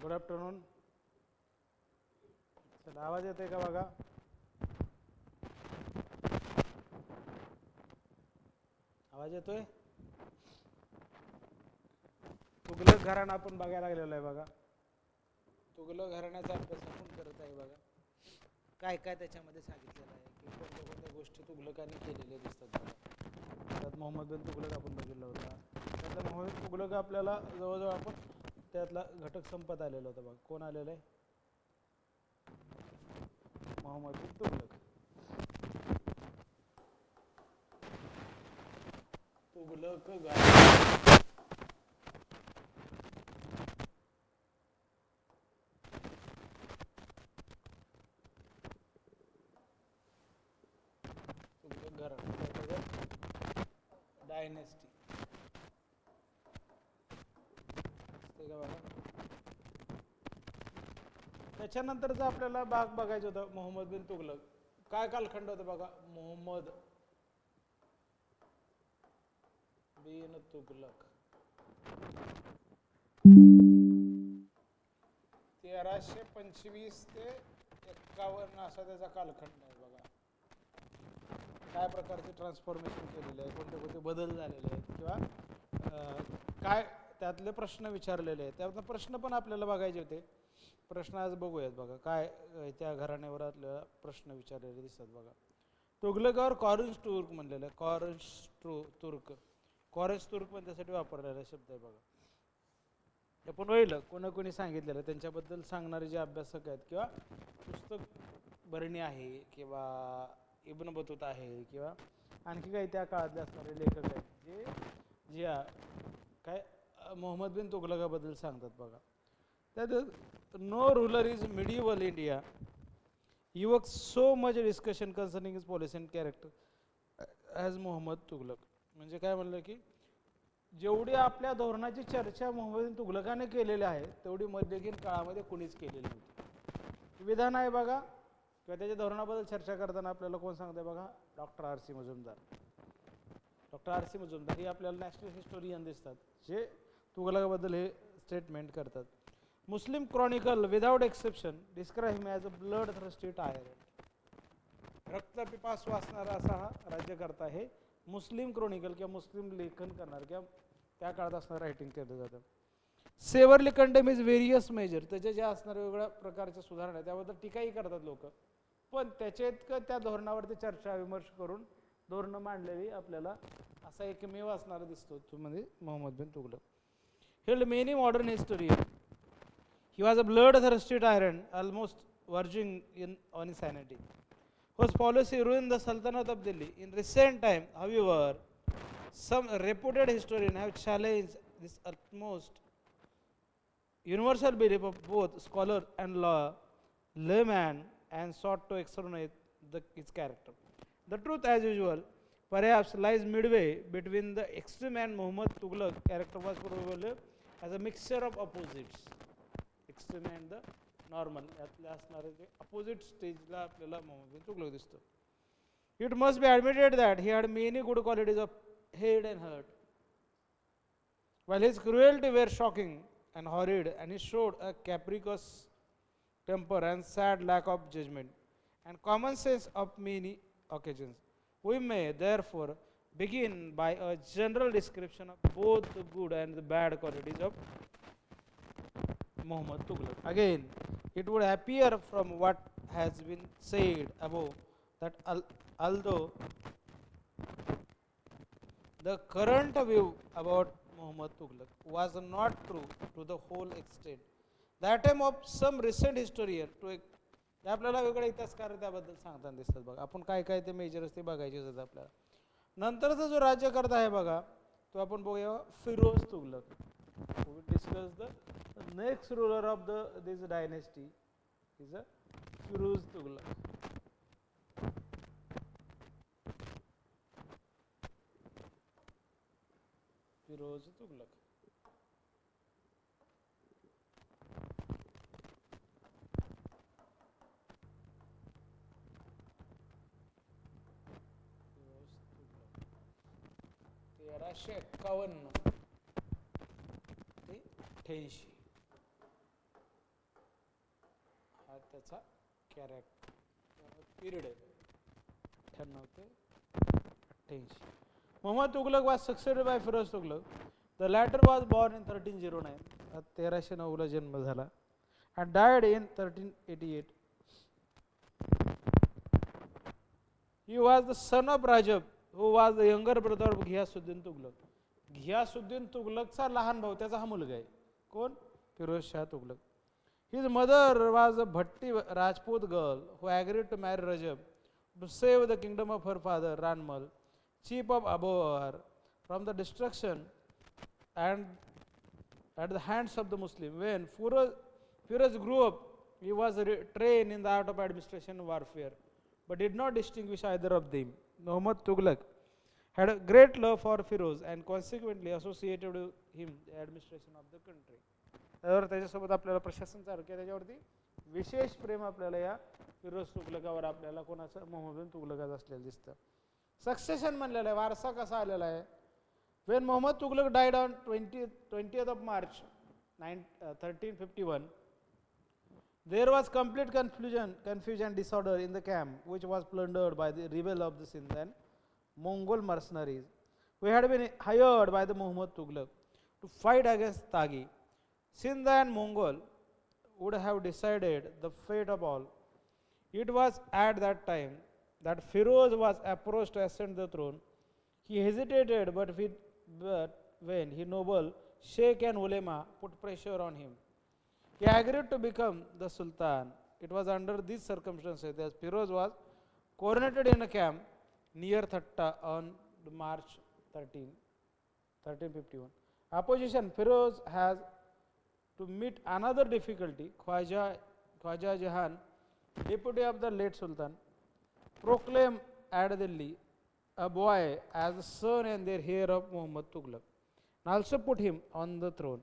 Good afternoon. चला, आवाज येतोय का बघा? आवाज येतोय? तुघलक घराणं आपण बघायला लागलेलो आहे बघा. तुघलक घराण्याचा अभ्यास आपण करत आहे बघा. काय काय त्याच्यामध्ये सांगितलेलं आहे की कोणत्या कोणत्या गोष्टी तुघलकांनी केलेल्या दिसतात बघा. त्यात मोहम्मद बिन तुघलक आपण बघितला होता. त्यातला मोहम्मद तुघलक आपल्याला जवळजवळ आपण त्यातला घटक संपत आलेला होता बघा. कोण आलेलं आहे? मोहम्मद बिन तुघलक. तुघलक घराणं डायनेस्टी का बघा. त्याच्यानंतरचा आपल्याला भाग बघायचा होता मोहम्मद बिन तुघलक. काय कालखंड होतं बघा? मोहम्मद बिन तुघलक 1325 ते 51 असा त्याचा कालखंड आहे बघा. काय प्रकारचे ट्रान्सफॉर्मेशन केलेले आहे, कोणते कोणते बदल झालेले आहेत किंवा काय त्यातले प्रश्न विचारलेले आहेत. त्यातले प्रश्न पण आपल्याला बघायचे होते. प्रश्न आज बघूयात बघा. काय त्या घराण्यावर आपल्याला प्रश्न विचारलेले दिसतात बघा. तुघलकावर कॉरन्स तुर्क म्हणलेलं आहे. कॉरन्स तुर्क पण त्यासाठी वापरलेला शब्द आहे बघा. हे पण होईल कोणी सांगितलेलं त्यांच्याबद्दल सांगणारे जे अभ्यासक आहेत किंवा पुस्तक बर्णी आहे किंवा इब्न बतूता आहे किंवा आणखी काही त्या काळातले असणारे लेखक आहेत जे काय मोहम्मद बिन तुघलकाबद्दल सांगतात बघा. त्यात no ruler is medieval India evokes so much discussion concerning his policy and character as Mohammad Tughlaq. म्हणजे काय म्हणलं की जेवढी आपल्या धोरणाची चर्चा मोहम्मद बिन तुघलकाने केलेली आहे तेवढी मध्यकालीन काळामध्ये कुणीच केलेली नव्हती. विधान आहे बघा किंवा त्याच्या धोरणाबद्दल चर्चा करताना आपल्याला कोण सांगते बघा? Doctor R.C. Mujumdar. Doctor R.C. Mujumdar ही आपल्याला नॅशनल हिस्टोरियन दिसतात जे तुघलकाबद्दल हे स्टेटमेंट करतात. Muslim chronicle without exception describe him as a blood thirsty tyrant. रक्तपिपासू असणारा असा हा राज्यकर्ता आहे. मुस्लिम क्रॉनिकल किंवा मुस्लिम लेखन करणार किंवा त्या काळात असणारं रायटिंग केलं जातं. Severely condemn is various major. त्याच्या ज्या असणाऱ्या वेगवेगळ्या प्रकारच्या सुधारणा त्याबद्दल टीकाही करतात लोक, पण त्याच्या इतकं त्या धोरणावरती चर्चा विमर्श करून धोरणं मांडलेली आपल्याला असा एकमेव असणारा दिसतो तो म्हणजे Mohammad bin Tughlaq. Held many modern historian. He was a bloodthirsty tyrant, almost verging on insanity, whose policy ruined the Sultanate of Delhi. In recent time, however, some reputed historians have challenged this utmost universal belief of both scholar and layman and sought to exonerate his character. The truth, as usual, perhaps lies midway between the extreme and Muhammad Tughlaq character was probably as a mixture of opposites. Extreme and the normal यातल्या असणारे जे opposite स्टेजला आपल्याला मोहम्मद बिन तुघलक दिसतो. It must be admitted that he had many good qualities of head and heart while his cruelty were shocking and horrid, and he showed a capricious temper and sad lack of judgment and common sense of many occasions. We may therefore begin by a general description of both the good and the bad qualities of Muhammad Tughlaq. Again, it would appear from what has been said above that although the current view about Muhammad Tughlaq was not true to the whole extent, the attempt of some recent historian to आपल्याला वेगळे इतिहासकार त्याबद्दल सांगताना दिसतात बघा. आपण काय काय ते मेजर्स ते बघायचे होते आपल्याला. नंतरचा जो राज्यकर्ता आहे बघा तो आपण बघूया Firoz Tughlaq. We discuss the next ruler of this dynasty is a Firuz Tughlaq. Firuz Tughlaq. तेराशे 51 ते 88. त्याचा पिरियड आहे 98 ते 88. Mohammad Tughlaq was succeeded by Firoz Tughlaq. The latter was born in 1309. 1309 जन्म झाला. and died in 1388. He was the son of Rajab, who was the younger brother of Ghiyasuddin Tughlaq. Ghiyasuddin Tughlaqचा लहान भाऊ, त्याचा हा मुलगा आहे. कोण? Firoz Shah Tughlaq. His mother was a Bhatti Rajput girl who agreed to marry Rajab to save the kingdom of her father Ranmal, chief of Abhor, from the destruction and at the hands of the Muslim. When Firoz grew up, he was trained in the art of administration and warfare, but did not distinguish either of them. Muhammad Tughlaq had a great love for Firoz and consequently associated with him the administration of the country. त्यावर त्याच्यासोबत आपल्याला प्रशासन चालू केलं, त्याच्यावरती विशेष प्रेम आपल्याला या फिरोज तुगलकावर आपल्याला कोणाचं मोहम्मद तुगलकाचं असलेलं दिसतं. सक्सेशन म्हणलेलं आहे, वारसा कसा आलेला आहे. When Muhammad Tughlaq died on 20th of March 1351, there was complete confusion and disorder in the camp, which was plundered by the rebel of the Sindh and Mongol mercenaries who had been hired by the Muhammad Tughlaq to fight against Taghi. Sindh and Mongol would have decided the fate of all. It was at that time that Firoz was approached to ascend the throne. He hesitated, but when his noble Sheikh and ulema put pressure on him, he agreed to become the Sultan. It was under these circumstances that Firoz was coronated in a camp near Thatta on March 13, 1351. Opposition. Firoz has to meet another difficulty. Khwaja Jahan, deputy of the late Sultan, proclaimed at Delhi a boy as the son and their heir of Muhammad Tughlaq, and also put him on the throne.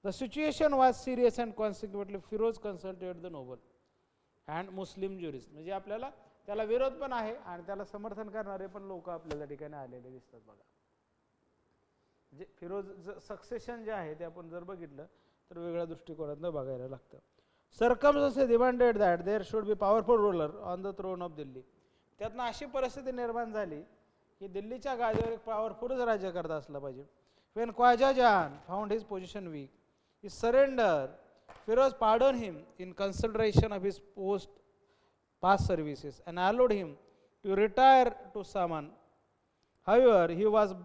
The situation was serious and consequently Firoz consulted the noble and Muslim jurists. म्हणजे आपल्याला त्याला विरोध पण आहे आणि त्याला समर्थन करणारे पण लोक आपल्याला ठिकाणी आलेले दिसतात बघा. म्हणजे फिरोज सक्सेशन जे आहे ते आपण जर बघितलं तर वेगळ्या दृष्टिकोनातून बघायला लागतं. Circumstances demanded that there should be powerful ruler on the throne of Delhi. त्यातनं अशी परिस्थिती निर्माण झाली की दिल्लीच्या गादीवर एक पॉवरफुलच राज्य करता असलं पाहिजे. When Khwaja Jahan found his position weak, he surrendered. Firoz pardoned him in consideration of his past services and allowed him to retire to Saman. However, he was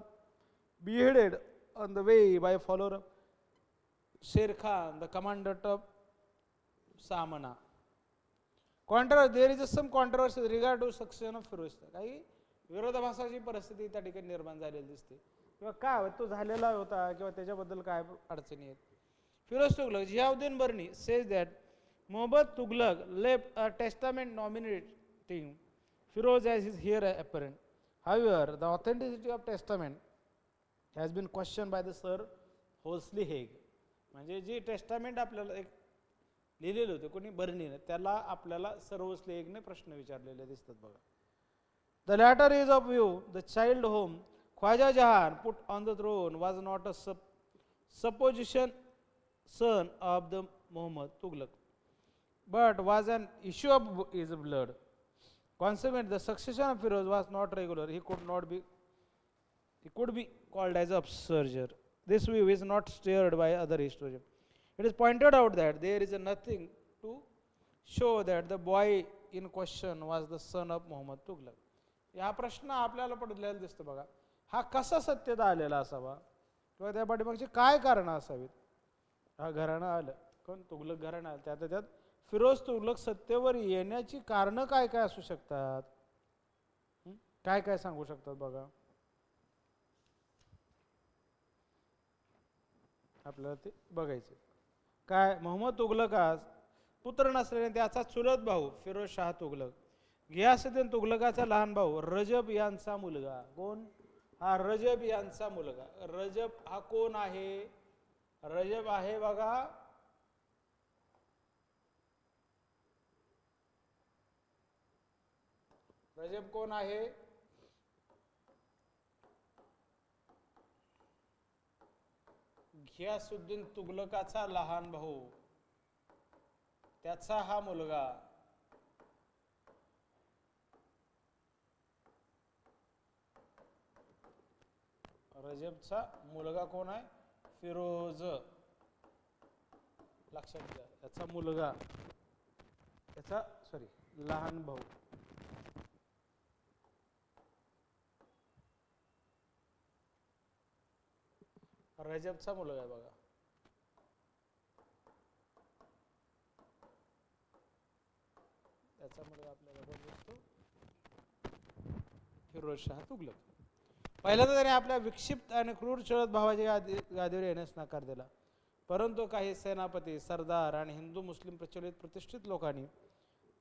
beheaded on the way by a follower of Sher Khan, the commandant of Samana. There is some controversy with regard to succession of Firoz. काही विरोधाभासाची परिस्थिती त्या ठिकाणी निर्माण झालेली दिसते किंवा काय तो झालेला होता किंवा त्याच्याबद्दल काय अडचणी आहेत. Firoz Tughlaq, Ziauddin Barni says that Muhammad Tughlaq left a testament nominating Firoz as his heir apparent. However, the authenticity of testament has been questioned by the Sir Hosley Haig. म्हणजे जे टेस्टामेंट आपल्याला एक लिहिलेलं होतं कोणी बर्नीने, त्याला आपल्याला sir होस्ले हेगने प्रश्न विचारलेले दिसतात बघा. The latter is of view the child whom Khwaja Jahan put on the throne was not a supposition son of the Muhammad Tughlaq, but was an issue of his blood. Consequently, the succession of Firoz was not regular. He could be called as upsurger. This view is not shared by other historians. It is pointed out that there is nothing to show that the boy in question was the son of Muhammad Tughlaq. हा प्रश्न आपल्याला पडलेला दिसतो बघा. हा कसा सत्यता आलेला असावा किंवा त्या पाठीमागची काय कारण असावीत. हा घराणं आलं, कोण? तुगलक घराणं आलं. त्यात फिरोज तुगलक सत्तेवर येण्याची कारणं काय काय असू शकतात, काय काय सांगू शकतात बघा. आपल्याला ते बघायचे. काय? मोहम्मद तुगलकास पुत्र नसल्याने त्याचा चुलत भाऊ फिरोज शाह तुगलक, घियासुद्दीन तुगलकाचा लहान भाऊ रजब यांचा मुलगा. कोण? हा रजब यांचा मुलगा. रजब हा कोण आहे? रजब आहे बघा रजब कोण आहे? घियासुद्दीन तुगलकाचा लहान भाऊ, त्याचा हा मुलगा रजबचा मुलगा कोण आहे? फिरोज. लक्षात घ्या, याचा मुलगा, याचा सॉरी लहान भाऊ. रजबचा मुलगा आहे बघा. त्याचा मुलगा आपल्याला कोण दिसतो? फिरोज शाह तुघलक. पहिल्यांदा त्याने आपल्या विक्षिप्त आणि क्रूर चळत भावाच्या गादीवर येण्यास नकार दिला, परंतु काही सेनापती, सरदार आणि हिंदू मुस्लिम प्रचलित प्रतिष्ठित लोकांनी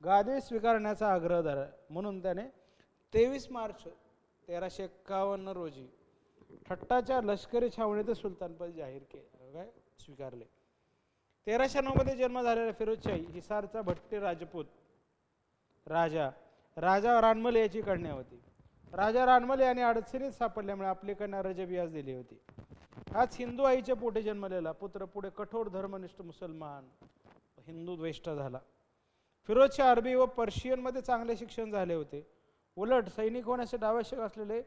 गादी स्वीकारण्याचा आग्रह धरला. म्हणून त्याने 23 मार्च 1351 रोजी ठट्टाच्या लष्करी छावणीत सुलतानपद जाहीर केले, स्वीकारले. 1309 मध्ये जन्म झालेला फिरोजशाही हिसारचा भट्टी राजपूत राजा रानमल याची कन्या होती. राजा रानमल यांनी अडचणीत सापडल्यामुळे आपली कन्या रजब यास दिली होती. हाच हिंदू आईच्या पोटी जन्मलेला पुत्र पुढे कठोर धर्मनिष्ठ मुसलमान हिंदू द्वेष्ट झाला. फिरोजच्या अरबी व पर्शियनमध्ये चांगले शिक्षण झाले होते. उलट सैनिक होण्यासाठी आवश्यक असलेले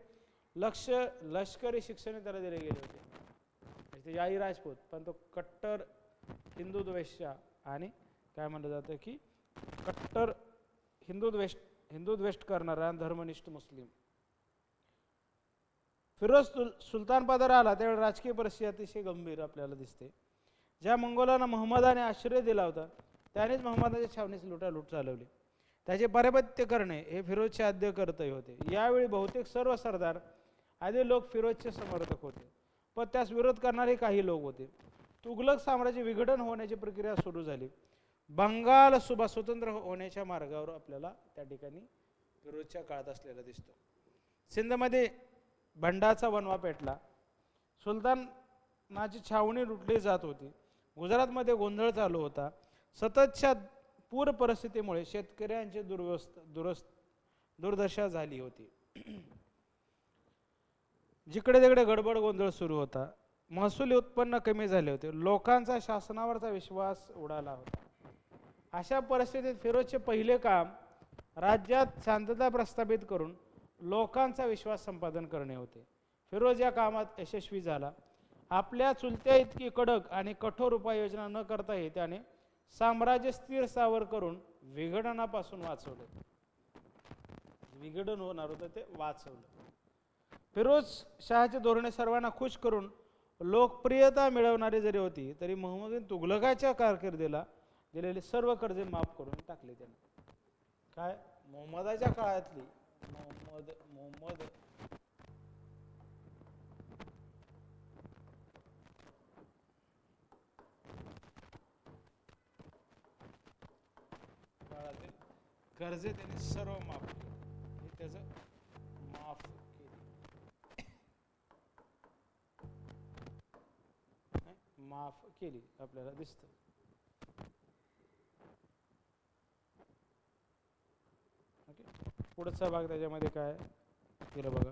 लष्करी शिक्षण त्याला दिले गेले होते. याही राजपूत, पण तो कट्टर हिंदू द्वेष आणि काय म्हणलं जातं की कट्टर हिंदू द्वेष करणारा धर्मनिष्ठ मुस्लिम. फिरोज सुलतानपदावर आला त्यावेळी राजकीय परिस्थिती अतिशय गंभीर आपल्याला दिसते. ज्या मंगोलांना महम्मदाने आश्रय दिला होता त्यानेच महम्मदाच्या छावणीस लुटालूट चालवली. त्याचे पारिपत्य करणे हे फिरोजचे आद्य कर्तव्य होते. यावेळी बहुतेक सर्व सरदार आदी लोक फिरोजचे समर्थक होते, पण त्यास विरोध करणारे काही लोक होते. तुघलक साम्राज्य विघटन होण्याची प्रक्रिया सुरू झाली. बंगाल सुभा स्वतंत्र होण्याच्या मार्गावर आपल्याला त्या ठिकाणी फिरोजच्या काळात असलेला दिसतो. सिंधमध्ये भंडाचा वनवा पेटला. सुलतानाची छावणी लुटली जात होती. गुजरातमध्ये गोंधळ चालू होता. सततच्या पूर परिस्थितीमुळे शेतकऱ्यांची दुर्दशा झाली होती. जिकडे तिकडे गडबड गोंधळ सुरू होता. महसुली उत्पन्न कमी झाले होते. लोकांचा शासनावरचा विश्वास उडाला होता. अशा परिस्थितीत फिरोजचे पहिले काम राज्यात शांतता प्रस्थापित करून लोकांचा विश्वास संपादन करणे होते. फिरोज या कामात यशस्वी झाला. आपल्या चुलत्या इतकी कडक आणि कठोर उपाययोजना न करताही त्याने साम्राज्य स्थिर स्थावर करून विघटनापासून वाचवले. विघटन होणार होतं ते वाचवलं. फिरोज शहाची धोरणे सर्वांना खुश करून लोकप्रियता मिळवणारी जरी होती तरी महम्मद तुघलकाच्या कारकिर्दीला दिलेले सर्व कर्जे माफ करून टाकले त्याने. काय मोहम्मदाच्या काळातली मोहम्मद काळातील कर्जे त्यांनी सर्व माफ केले. हे त्याचं माफ केली आपल्याला दिसतं. पुढचा भाग त्याच्यामध्ये काय केलं बघा.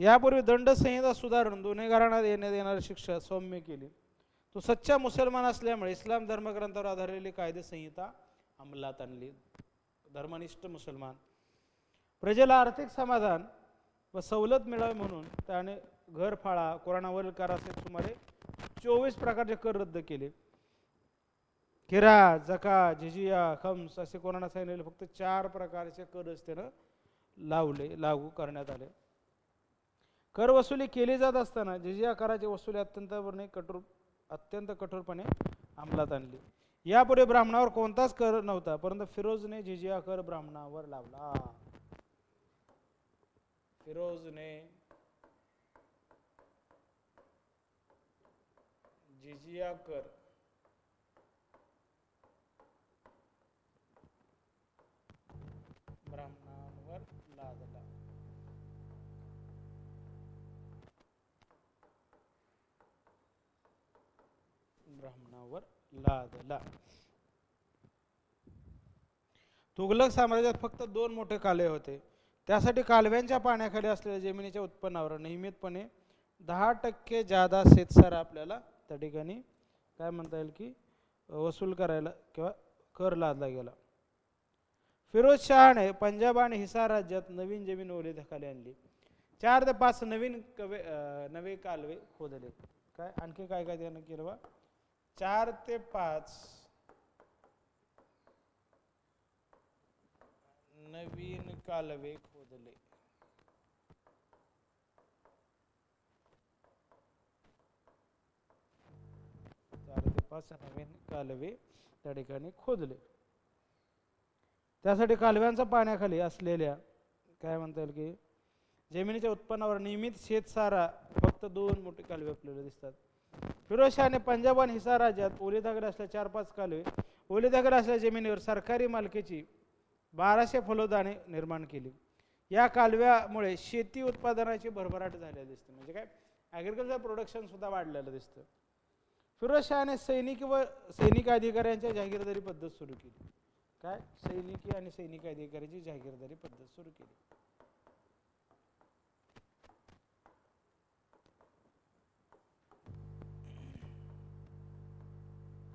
यापूर्वी दंड संहिता सुधारून गुन्हेगारांना देण्यात येणारी शिक्षा सौम्य केली. तो सच्चा मुसलमान असल्यामुळे इस्लाम धर्मग्रंथावर आधारलेली कायदे संहिता अंमलात आणली. धर्मनिष्ठ मुसलमान प्रजेला आर्थिक समाधान व सवलत मिळावी म्हणून त्याने घरफाळा, कुराणावरील कर असे सुमारे 24 प्रकारचे कर रद्द केले. किरा, जका, जिजिया, खम्स असे कोणाला सांगितलेले फक्त 4 प्रकारचे करच त्यानं लागू करण्यात आले. कर वसुली केली जात असताना जिजिया कराची वसुली अत्यंत कठोरपणे अंमलात आणली. यापुढे ब्राह्मणावर कोणताच कर नव्हता, परंतु फिरोजने जिजिया कर ब्राह्मणावर लावला. फिरोजने जिजिया कर ब्राह्मणांवर लादला. तुघलक साम्राज्यात फक्त 2 मोठे कालवे होते. त्यासाठी कालव्यांच्या पाण्याखाली असलेल्या जमिनीच्या उत्पन्नावर नियमितपणे 10% जादा शेतसारा आपल्याला त्या ठिकाणी काय म्हणता येईल की वसूल करायला किंवा कर लादला गेला. फिरोज शहाने पंजाब आणि हिसार राज्यात नवीन जमीन ओलिताखाली आणली. 4 ते 5 नवे कालवे खोदले. काय आणखी काय काय त्यानं केलं बा? 4 ते 5 नवीन कालवे खोदले. 4 ते 5 नवीन कालवे त्या ठिकाणी खोदले. त्यासाठी कालव्यांच्या पाण्याखाली असलेल्या काय म्हणता येईल की जमिनीच्या उत्पन्नावर नियमित शेतसारा फक्त 2 मोठे कालवे आपल्याला दिसतात. फिरोजशाहने पंजाब आणि हिसार राज्यात ओलीतागड असलेल्या 4-5 कालवे, ओलीतागड असलेल्या जमिनीवर सरकारी मालकीची 1200 फलोदाने निर्माण केली. या कालव्यामुळे शेती उत्पादनाची भरभराट झालेली दिसते. म्हणजे काय ॲग्रिकल्चर प्रोडक्शन सुद्धा वाढलेलं दिसतं. फिरोजशाहने सैनिक अधिकाऱ्यांच्या जहागीरदारी पद्धत सुरू केली. काय सैनिकी आणि सैनिक अधिकाऱ्याची जहागीरदारी पद्धत सुरू केली.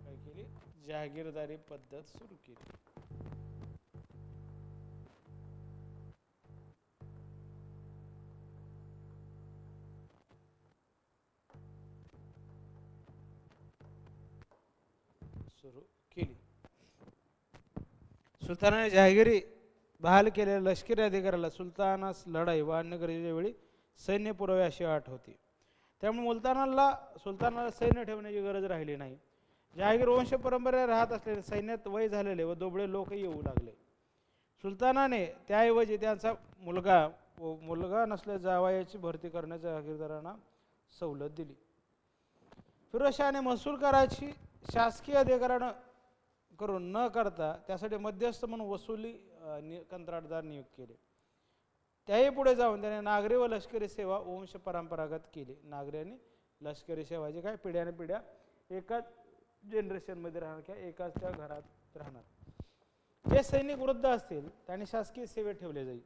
काय केली? जहागीरदारी पद्धत सुरू केली. सुरू केली. सुलतानाने जहागिरी बहाल केलेल्या लष्करी अधिकाऱ्याला सुलतानास लढाई व अन्य गरजेच्या वेळी सैन्य पुरवे अशी अट होती. त्यामुळे सुलतानाला सैन्य ठेवण्याची गरज राहिली नाही. जहागीर वंश परंपरेने राहत असलेले सैन्यात वय झालेले व दोबळे लोकही येऊ लागले. सुलतानाने त्याऐवजी त्यांचा मुलगा नसल्या जावयाची भरती करण्याच्या जहागीरदारांना सवलत दिली. फिरोजशाहने महसूल कराची शासकीय अधिकाऱ्यानं करून न करता त्यासाठी मध्यस्थ म्हणून वसुली कंत्राटदार नियुक्त केले. त्याही पुढे जाऊन त्याने नागरी व लष्करी सेवा वंश परंपरागत केली. नागरी आणि लष्करी सेवा जे काय पिढ्याने पिढ्या एकाच जनरेशनमध्ये राहणार किंवा एकाच त्या घरात राहणार. जे सैनिक वृद्ध असतील त्यांनी शासकीय सेवेत ठेवले जाईल,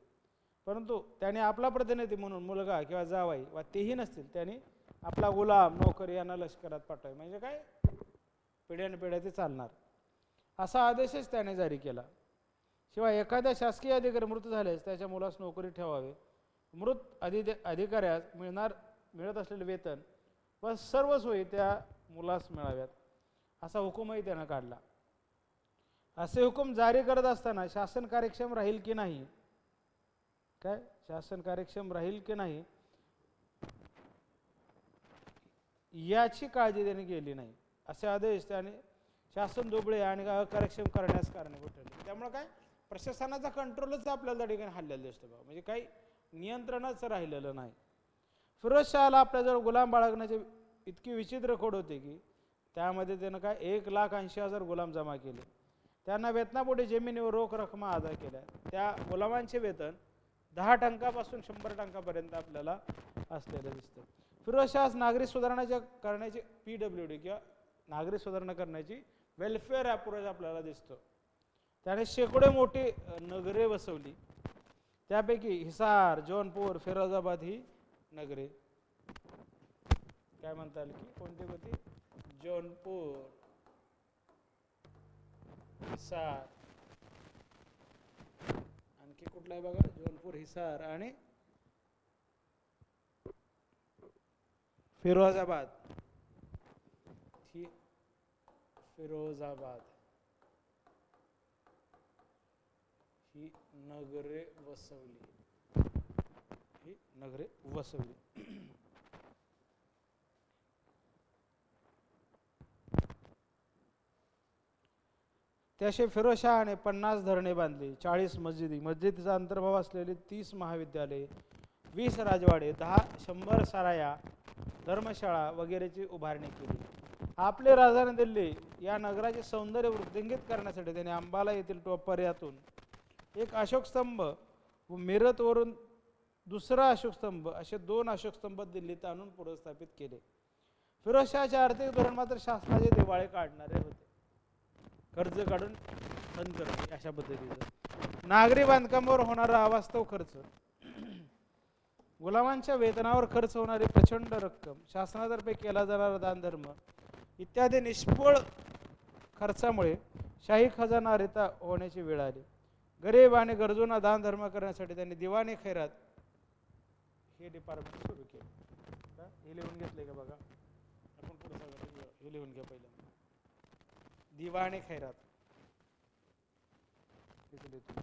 परंतु त्याने आपला प्रतिनिधी म्हणून मुलगा किंवा जावाई वा तेही नसतील त्यांनी आपला गुलाम नोकर यांना लष्करात पाठवावे. म्हणजे काय पिढ्याने पिढ्या ते चालणार असा आदेशच त्याने जारी केला. शिवाय एखाद्या शासकीय अधिकारी मृत झाल्यास त्याच्या मुलास नोकरी ठेवावे. मृत अधिकाऱ्यास मिळत असलेले वेतन व सर्व सोयी त्या मुलास मिळाव्यात असा हुकूमही त्यानं काढला. असे हुकूम जारी करत असताना शासन कार्यक्षम राहील की नाही याची काळजी त्याने केली नाही. असे आदेश त्याने शासन दुबळे आणि अकार्यक्षम करण्यास कारणीभूत ठरले. त्यामुळे काय प्रशासनाचा कंट्रोलच आपल्याला त्या ठिकाणी हल्लेला दिसतो बा. म्हणजे काही नियंत्रणच राहिलेलं नाही. फिरोजशहाला आपल्याजवळ गुलाम बाळगण्याचे इतकी विचित्र खोड होते की त्यामध्ये त्यानं काय 1,80,000 गुलाम जमा केले. त्यांना वेतनापोटी जमिनीवर रोख रक्कमा अदा केल्या. त्या गुलामांचे वेतन 10 टंकापासून 100 टंकापर्यंत आपल्याला असलेलं दिसतं. फिरोजशाह नागरी सुधारणा करण्याची PWD किंवा नागरी सुधारणा करण्याची वेलफेअर अप्रोच आपल्याला दिसतो. त्याने शेकडो मोठी नगरे वसवली. त्यापैकी हिसार, जौनपूर, फिरोजाबाद ही नगरे काय म्हणता येईल की कोणती होती? जौनपूर, हिसार, आणखी कुठला आहे बघा? जौनपूर, हिसार आणि फिरोजाबाद ही नगरे वसवली. त्याशिवाय फिरोजशहाने 50 धरणे बांधली, 40 मस्जिदीचा अंतर्भाव असलेली 30 महाविद्यालये, 20 राजवाडे, 100 सराया, धर्मशाळा वगैरेची उभारणी केली. आपली राजधानी दिल्ली या नगराचे सौंदर्य वृद्धिंगित करण्यासाठी त्याने अंबाला येथील टोपऱ्यातून एक अशोकस्तंभ व मिरतवरून दुसरा अशोकस्तंभ असे 2 अशोकस्तंभ दिल्लीत आणून पुनर्स्थापित केले. फिरोजशहाचे आर्थिक धोरण मात्र शासनाचे दिवाळे काढणारे होते. कर्ज काढून बंद करणे अशा पद्धतीचं. नागरी बांधकामावर होणारा अवास्तव खर्च, गुलामांच्या वेतनावर खर्च होणारी प्रचंड रक्कम, शासनातर्फे केला जाणारा दानधर्म इत्यादी निष्फळ खर्चामुळे शाही खजाना रिता होण्याची वेळ आली. गरीब आणि गरजूंना दानधर्म करण्यासाठी त्यांनी दिवाणी खैरात हे डिपार्टमेंट सुरू केलं. का हे लिहून घेतले का बघा, आपण पुढे सगळं हे लिहून घ्या पहिलं. दिवाणे खैरात इथे लिहितो.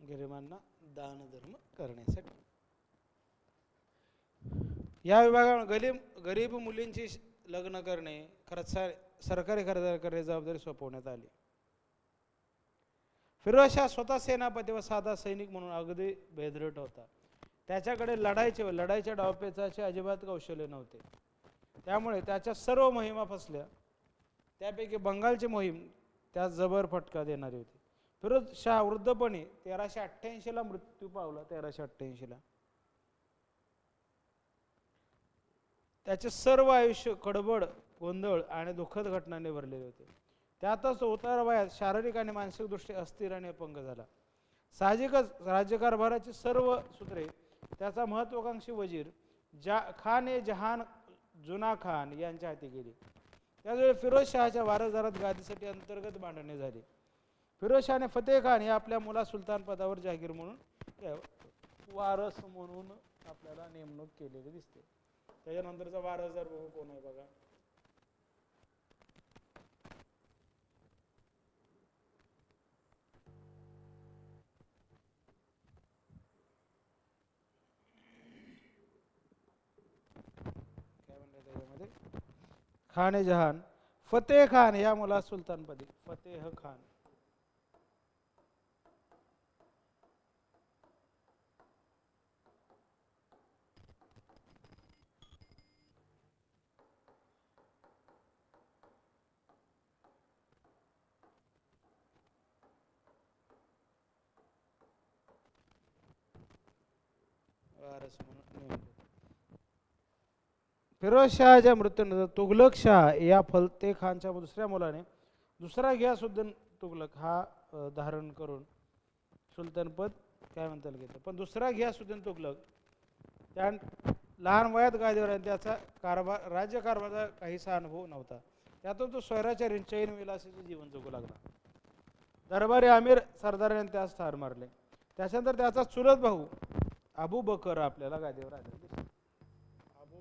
गरिबांना दान धर्म करण्यासाठी या विभागाने गरीब मुलींची लग्न करणे खरंच सरकारी खर्च करण्याची जबाबदारी सोपवण्यात आली. फिरोज शाह स्वतः सेनापती व साधा सैनिक म्हणून अगदी बेधरट होता. त्याच्याकडे लढाईच्या डावपेचाचे अजिबात कौशल्य नव्हते. त्यामुळे त्याच्या सर्व मोहिमा फसल्या. त्यापैकी बंगालची मोहीम त्यास जबर फटका देणारी होती. फिरोज शाह वृद्धपणी 1388 मृत्यू पावला. 1388 त्याचे सर्व आयुष्य खडबड, गोंधळ आणि दुःखद घटनांनी भरलेले होते. त्यातच उतार वयात शारीरिक आणि मानसिक दृष्टी अस्थिर आणि अपंग झाला. साहजिकच राज्यकारभाराची सर्व सूत्रे त्याचा महत्वाकांक्षी वजीर खान ए जहान जुना खान यांच्या हाती गेली. त्यावेळी फिरोज शहाच्या वारसदारात गादीसाठी अंतर्गत भांडणे झाली. फिरोज शहाने फतेह खान या आपल्या मुला सुलतान पदावर जहागीर म्हणून वारस म्हणून आपल्याला नेमणूक केलेली दिसते. त्याच्यानंतरचा वारसदार बघू कोण आहे बघा. काय म्हणतात त्याच्यामध्ये, खान ए जहान फतेह खान या मुला सुलतानपदी. फतेह खान वारस म्हणून. फिरोज शहाच्या मृत्यूनंतर तुघलक शाह या फतेह खानच्या दुसऱ्या मुलाने दुसरा घियासुद्दीन तुघलक हा धारण करून सुलतानपद काय म्हणता घेतलं. पण दुसरा घियासुद्दीन तुघलक त्या लहान वयात गादीवर त्याचा राज्यकारभाराचा काहीसा अनुभव नव्हता. त्यातून तो स्वैराचार्य चैन विलासाचे जीवन जगू लागला. दरबारी आमिर सरदाराने त्यास ठार मारले. त्याच्यानंतर त्याचा चुलत भाऊ अबू बकर आपल्याला गादीवर आले. अबू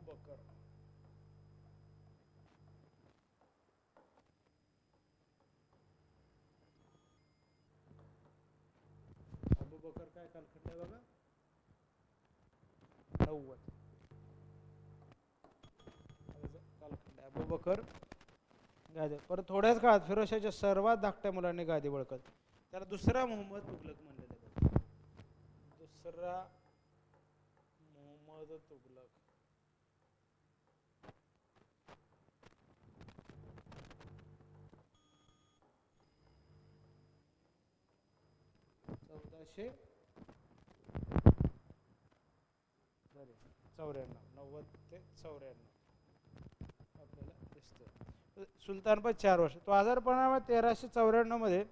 बकर काय कालखंड आहे बघा 90 कालखंड. अबू बकर गादी. परत थोड्याच काळात फिरोजशाहच्या सर्वात धाकट्या मुलांनी गादी बळकत. त्याला दुसरा मोहम्मद तुघलक म्हणले जाते. दुसरा मोहम्मद तुघलक. चौदाशे 90 ते 94 आपल्याला दिसतं. सुलतानपद 4 वर्ष. तो आजारपणामुळे 1394 मध्ये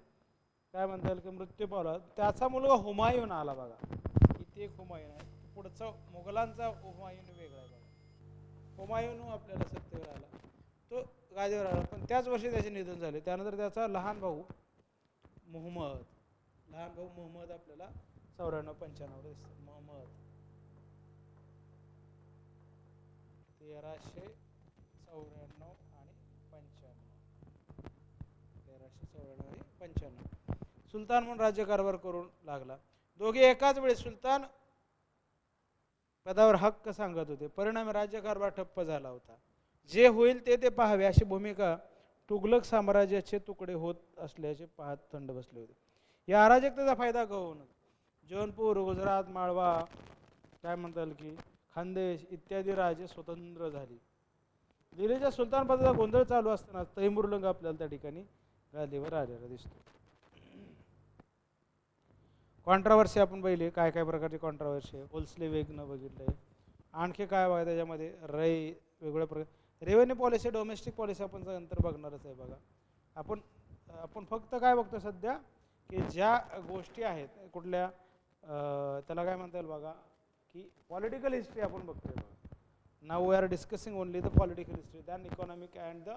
काय म्हणता येईल की मृत्यू पावला. त्याचा मुलगा हुमायून आला बघा. इथे एक हुमायून आहे. पुढचा मुघलांचा हुमायून वेगळा आहे बघा. हुमायून आपल्याला सत्तेवर आला. तो गादीवर आला पण त्याच वर्षी त्याचे निधन झाले. त्यानंतर त्याचा लहान भाऊ मुहम्मद आपल्याला 94-95 दिसतो. मुहम्मद 1394 आणि 95 सुलतान म्हणून राज्यकारभार करून लागला. दोघे एकाच वेळी सुलतान पदावर हक्क सांगत होते. परिणामी राज्यकारभार ठप्प झाला होता. जे होईल ते पाहावे अशी भूमिका तुघलक साम्राज्याचे तुकडे होत असल्याचे पाहत थंड बसले होते. या अराजकतेचा फायदा घेऊन जौनपूर, गुजरात, माळवा काय म्हणता येईल की खानदेश इत्यादी राज्ये स्वतंत्र झाली. दिल्लीच्या सुलतान पदाचा गोंधळ चालू असताना तैमूरलंग आपल्याला त्या ठिकाणी गादीवर आलेला दिसतो. कॉन्ट्रावर्सी आपण पाहिले काय काय प्रकारची कॉन्ट्रावर्सी आहे. होल्सले वेगनं बघितलंय. आणखी काय बघा त्याच्यामध्ये वेगवेगळ्या प्रकार रेव्हेन्यू पॉलिसी, डोमेस्टिक पॉलिसी आपण नंतर बघणारच आहे बघा. आपण आपण फक्त काय बघतो सध्या की ज्या गोष्टी आहेत कुठल्या त्याला काय म्हणता येईल बघा की पॉलिटिकल हिस्ट्री आपण बघतोय बघा. Now we are discussing only the political history, then economic and the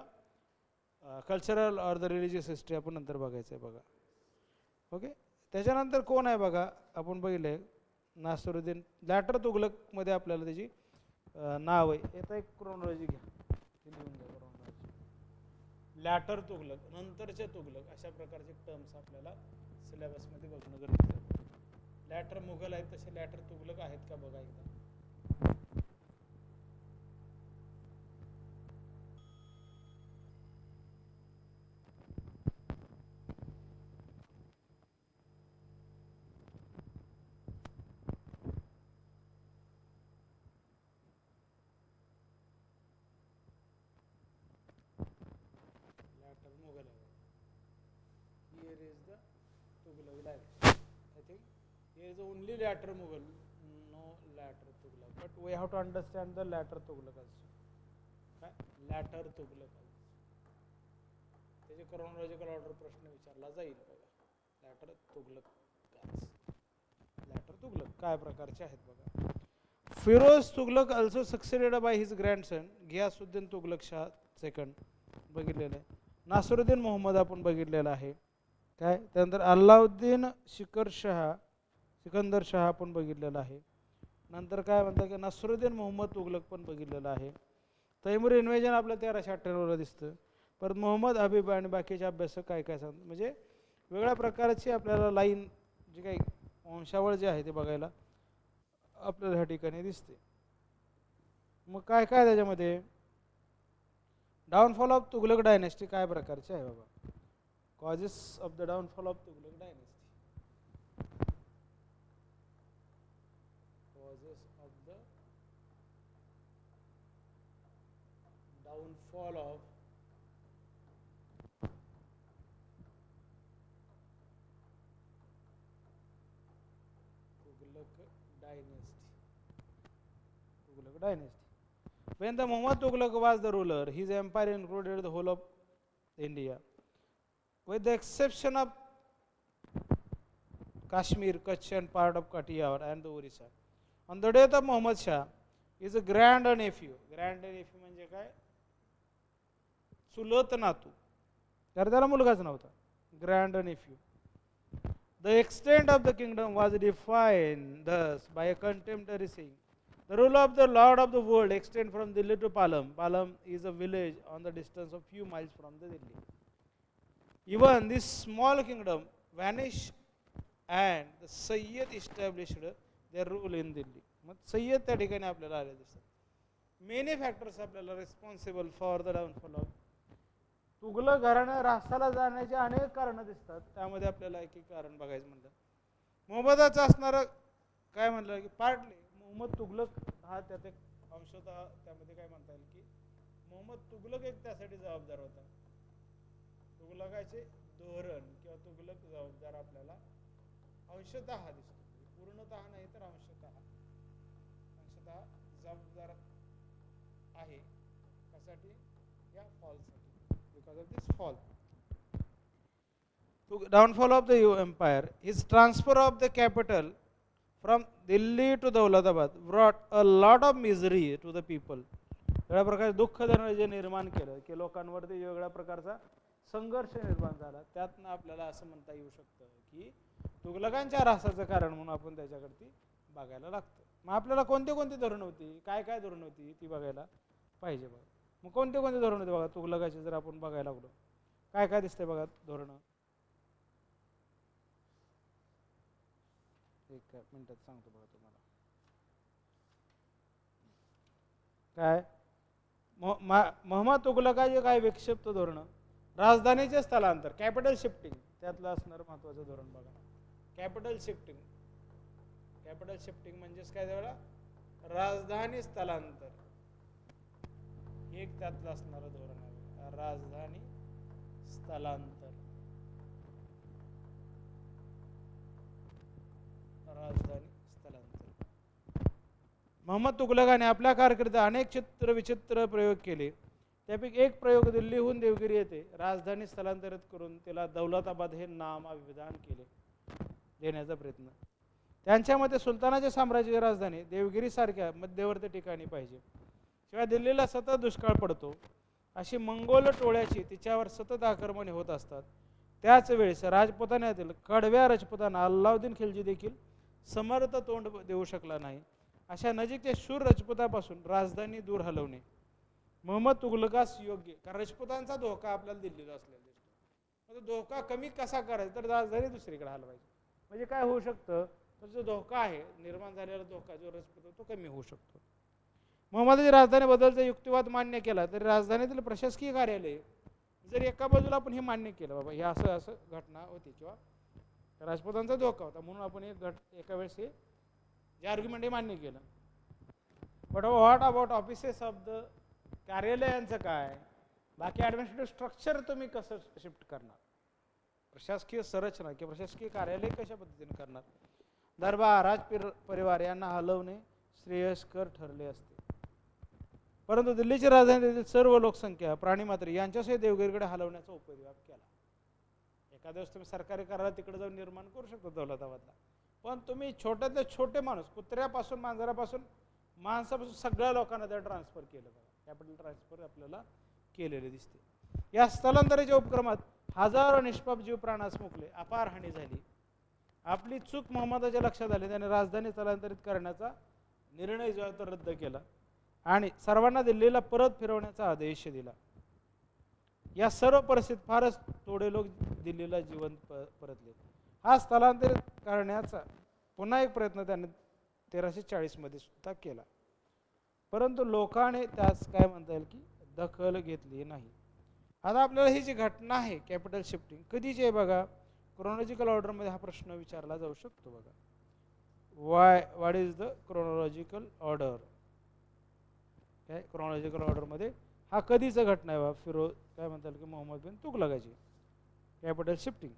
cultural or the religious history आपण नंतर बघायचं आहे बघा. ओके, त्याच्यानंतर कोण आहे बघा, आपण बघितले नासिरुद्दीन. लॅटर तुघलकमध्ये आपल्याला त्याची नाव आहे. याचा एक क्रोनॉलॉजी घ्या, लिहून घ्या क्रोनॉलॉजी. लॅटर तुघलक, नंतरचे तुघलक, अशा प्रकारचे टर्म्स आपल्याला सिलेबसमध्ये बघणं गरजेचं आहे. लॅटर मुघल आहेत तसे लॅटर तुघलक आहेत का बघा एकदा. Mughal. Here is the Tughlaq dynasty. I think here is the only later Mughal, no later Tughlaq. But we have to understand the later Tughlaq also. Okay? Later Tughlaq also. त्याची chronological order प्रश्न विचारला जाईल बघा. Later Tughlaq. Later Tughlaq काय प्रकारचे आहेत बघा. Firoz Tughlaq also succeeded by his grandson Ghiyasuddin Tughlaq Shah II बघितलेलं आहे. नासिरुद्दीन मोहम्मद आपण बघितलेला आहे काय. त्यानंतर अल्लाउद्दीन सिकंदर शाह आपण बघितलेला आहे. नंतर काय म्हणतात की नासिरुद्दीन मोहम्मद तुघलक पण बघितलेला आहे. तैमूर इन्व्हेजन आपलं 1398 दिसतं. परत मोहम्मद हबीब आणि बाकीचे अभ्यासक काय काय सांगतात, म्हणजे वेगळ्या प्रकारची आपल्याला लाईन जी काही वंशावळ जे आहे ते बघायला आपल्याला ह्या ठिकाणी दिसते. मग काय काय त्याच्यामध्ये डाउनफॉल ऑफ तुघलक डायनेस्टी काय प्रकारचे आहे बाबा. Causes of the downfall of Tughlaq dynasty. Causes of the downfall of Tughlaq dynasty. When the Muhammad Tughlaq was the ruler, his empire included the whole of India, with the exception of Kashmir, Kutch, and part of Kathiawar and the Orissa. On the death of Muhammad Shah, his grand nephew म्हणजे काय, चुलत नातू, तर त्याला मुलगाच नव्हता, grand nephew. The extent of the kingdom was defined thus by a contemporary saying, the rule of the Lord of the world extends from Delhi to Palam. Palam is a village on the distance of few miles from the Delhi. Even this small kingdom vanished and the Sayyid established their rule in Delhi. मग सय्यद त्या ठिकाणी आपल्याला आले दिसतात. Many factors आपल्याला responsible for the downfall of Tughlaq घराणं रासाला जाण्याचे अनेक कारणं दिसतात. त्यामध्ये आपल्याला एक एक कारण बघायचं म्हणलं. मोहम्मदाचं असणारं काय म्हणलं की पार्टली मोहम्मद तुघलक हा त्यात एक अंशतः त्यामध्ये काय म्हणता येईल की मोहम्मद तुघलक एक त्यासाठी जबाबदार होता. तुघलकाचे धोरण किंवा तुघलक जबाबदार आपल्याला अंशतः दिसतो, पूर्णतः नाही तर अंशतः जबाबदार आहे. कशासाठी, या फॉलसाठी, because of this fall. Downfall of the empire, his transfer of the capital from Delhi to Daulatabad brought a lot of misery to the people. वेगळ्या प्रकारचे दुःख जे निर्माण केलं की लोकांवरती वेगळ्या प्रकारचा संघर्ष निर्माण झाला. त्यातनं आपल्याला असं म्हणता येऊ शकतं की तुघलकांच्या ऱ्हासाचं कारण म्हणून आपण त्याच्याकडे बघायला लागतं. मग आपल्याला कोणते कोणते धोरण होती, काय काय धोरण होती ती बघायला पाहिजे बघा. मग कोणते कोणते धोरण होते बघा तुघलकाचे जर आपण बघायला लागलो काय काय दिसतंय बघा धोरणं. एक मिनिटात सांगतो बघा तुम्हाला. काय मोहम्मद तुघलकाचे काय विक्षिप्त धोरण, राजधानीचे स्थलांतर, कॅपिटल शिफ्टिंग, त्यातलं असणारं महत्वाचं धोरण बघा. कॅपिटल शिफ्टिंग म्हणजेच काय त्यावेळेला राजधानी स्थलांतर, एक त्यातलं असणारं धोरण आहे राजधानी स्थलांतर. मोहम्मद तुघलकाने आपल्या कारकिर्दीत अनेक चित्र विचित्र प्रयोग केले. त्यापैकी एक प्रयोग दिल्लीहून देवगिरी येथे राजधानी स्थलांतरित करून तिला दौलताबाद हे नामविधान केले देण्याचा प्रयत्न. त्यांच्या मते सुलतानाचे साम्राज्याची राजधानी देवगिरीसारख्या मध्यवर्ती ठिकाणी पाहिजे. शिवाय दिल्लीला सतत दुष्काळ पडतो अशी मंगोल टोळ्याची तिच्यावर सतत आक्रमणे होत असतात. त्याच वेळेस राजपुतान्यातील कडव्या राजपुतांना अल्लाउद्दीन खिलजी देखील समर्थ तोंड देऊ शकला नाही. अशा नजीकच्या शूर राजपुतापासून राजधानी दूर हलवणे मोहम्मद तुघलकास योग्य, कारण राजपुतांचा धोका आपल्याला दिल्लीला असलेला दिसतो. धोका कमी कसा करायचा तर राजधानी दुसरीकडे हलवायची. म्हणजे काय होऊ शकतं, तर जो धोका आहे निर्माण झालेला धोका जो राजपुत तो कमी होऊ शकतो. मोहम्मदाची राजधानी बदलचा युक्तिवाद मान्य केला तरी राजधानीतील प्रशासकीय कार्यालय जर एका बाजूला आपण हे मान्य केलं बाबा हे असं असं घटना होती किंवा राजपुतांचा धोका होता म्हणून आपण एका वेळेस हे जे आर्ग्युमेंट हे मान्य केलं. But what about offices of the कार्यालयांचं काय, बाकी ॲडमिनिस्ट्रेटिव्ह स्ट्रक्चर तुम्ही कसं शिफ्ट करणार, प्रशासकीय संरचना किंवा प्रशासकीय कार्यालय कशा पद्धतीने करणार. दरबार राज परिवार यांना हलवणे श्रेयस्कर ठरले असते. परंतु दिल्लीची राजधानीतील सर्व लोकसंख्या प्राणीमात्र यांच्यासहित देवगिरीकडे हलवण्याचा उपयोग केला. एखाद्या वेळेस तुम्ही सरकारी कार्यालय तिकडे जाऊन निर्माण करू शकता दौलताबादला, पण तुम्ही छोट्यातले छोटे माणूस कुत्र्यापासून मांजरापासून माणसापासून सगळ्या लोकांना त्या ट्रान्सफर केलं. कॅपिटल ट्रान्सफर आपल्याला केलेले दिसते. या स्थलांतराच्या उपक्रमात हजारो निष्पाप जीव प्राणास मुकले, अपार हानी झाली. आपली चूक मोहम्मदाच्या लक्षात आली. त्याने राजधानी स्थलांतरित करण्याचा निर्णय जो तो रद्द केला आणि सर्वांना दिल्लीला परत फिरवण्याचा आदेश दिला. या सर्व परिस्थितीत फारच थोडे लोक दिल्लीला जिवंत परतले. हा स्थलांतरित करण्याचा पुन्हा एक प्रयत्न त्याने 1340 मध्ये सुद्धा केला, परंतु लोकांनी त्यास काय म्हणता येईल की दखल घेतली नाही. आता आपल्याला ही जी घटना आहे कॅपिटल शिफ्टिंग कधीची आहे बघा, क्रोनॉलॉजिकल ऑर्डरमध्ये हा प्रश्न विचारला जाऊ शकतो बघा. What is the chronological order. काय क्रोनॉलॉजिकल ऑर्डरमध्ये हा कधीचा घटना आहे बा, फिरोज काय म्हणतात की मोहम्मद बिन तुघलकाची कॅपिटल शिफ्टिंग.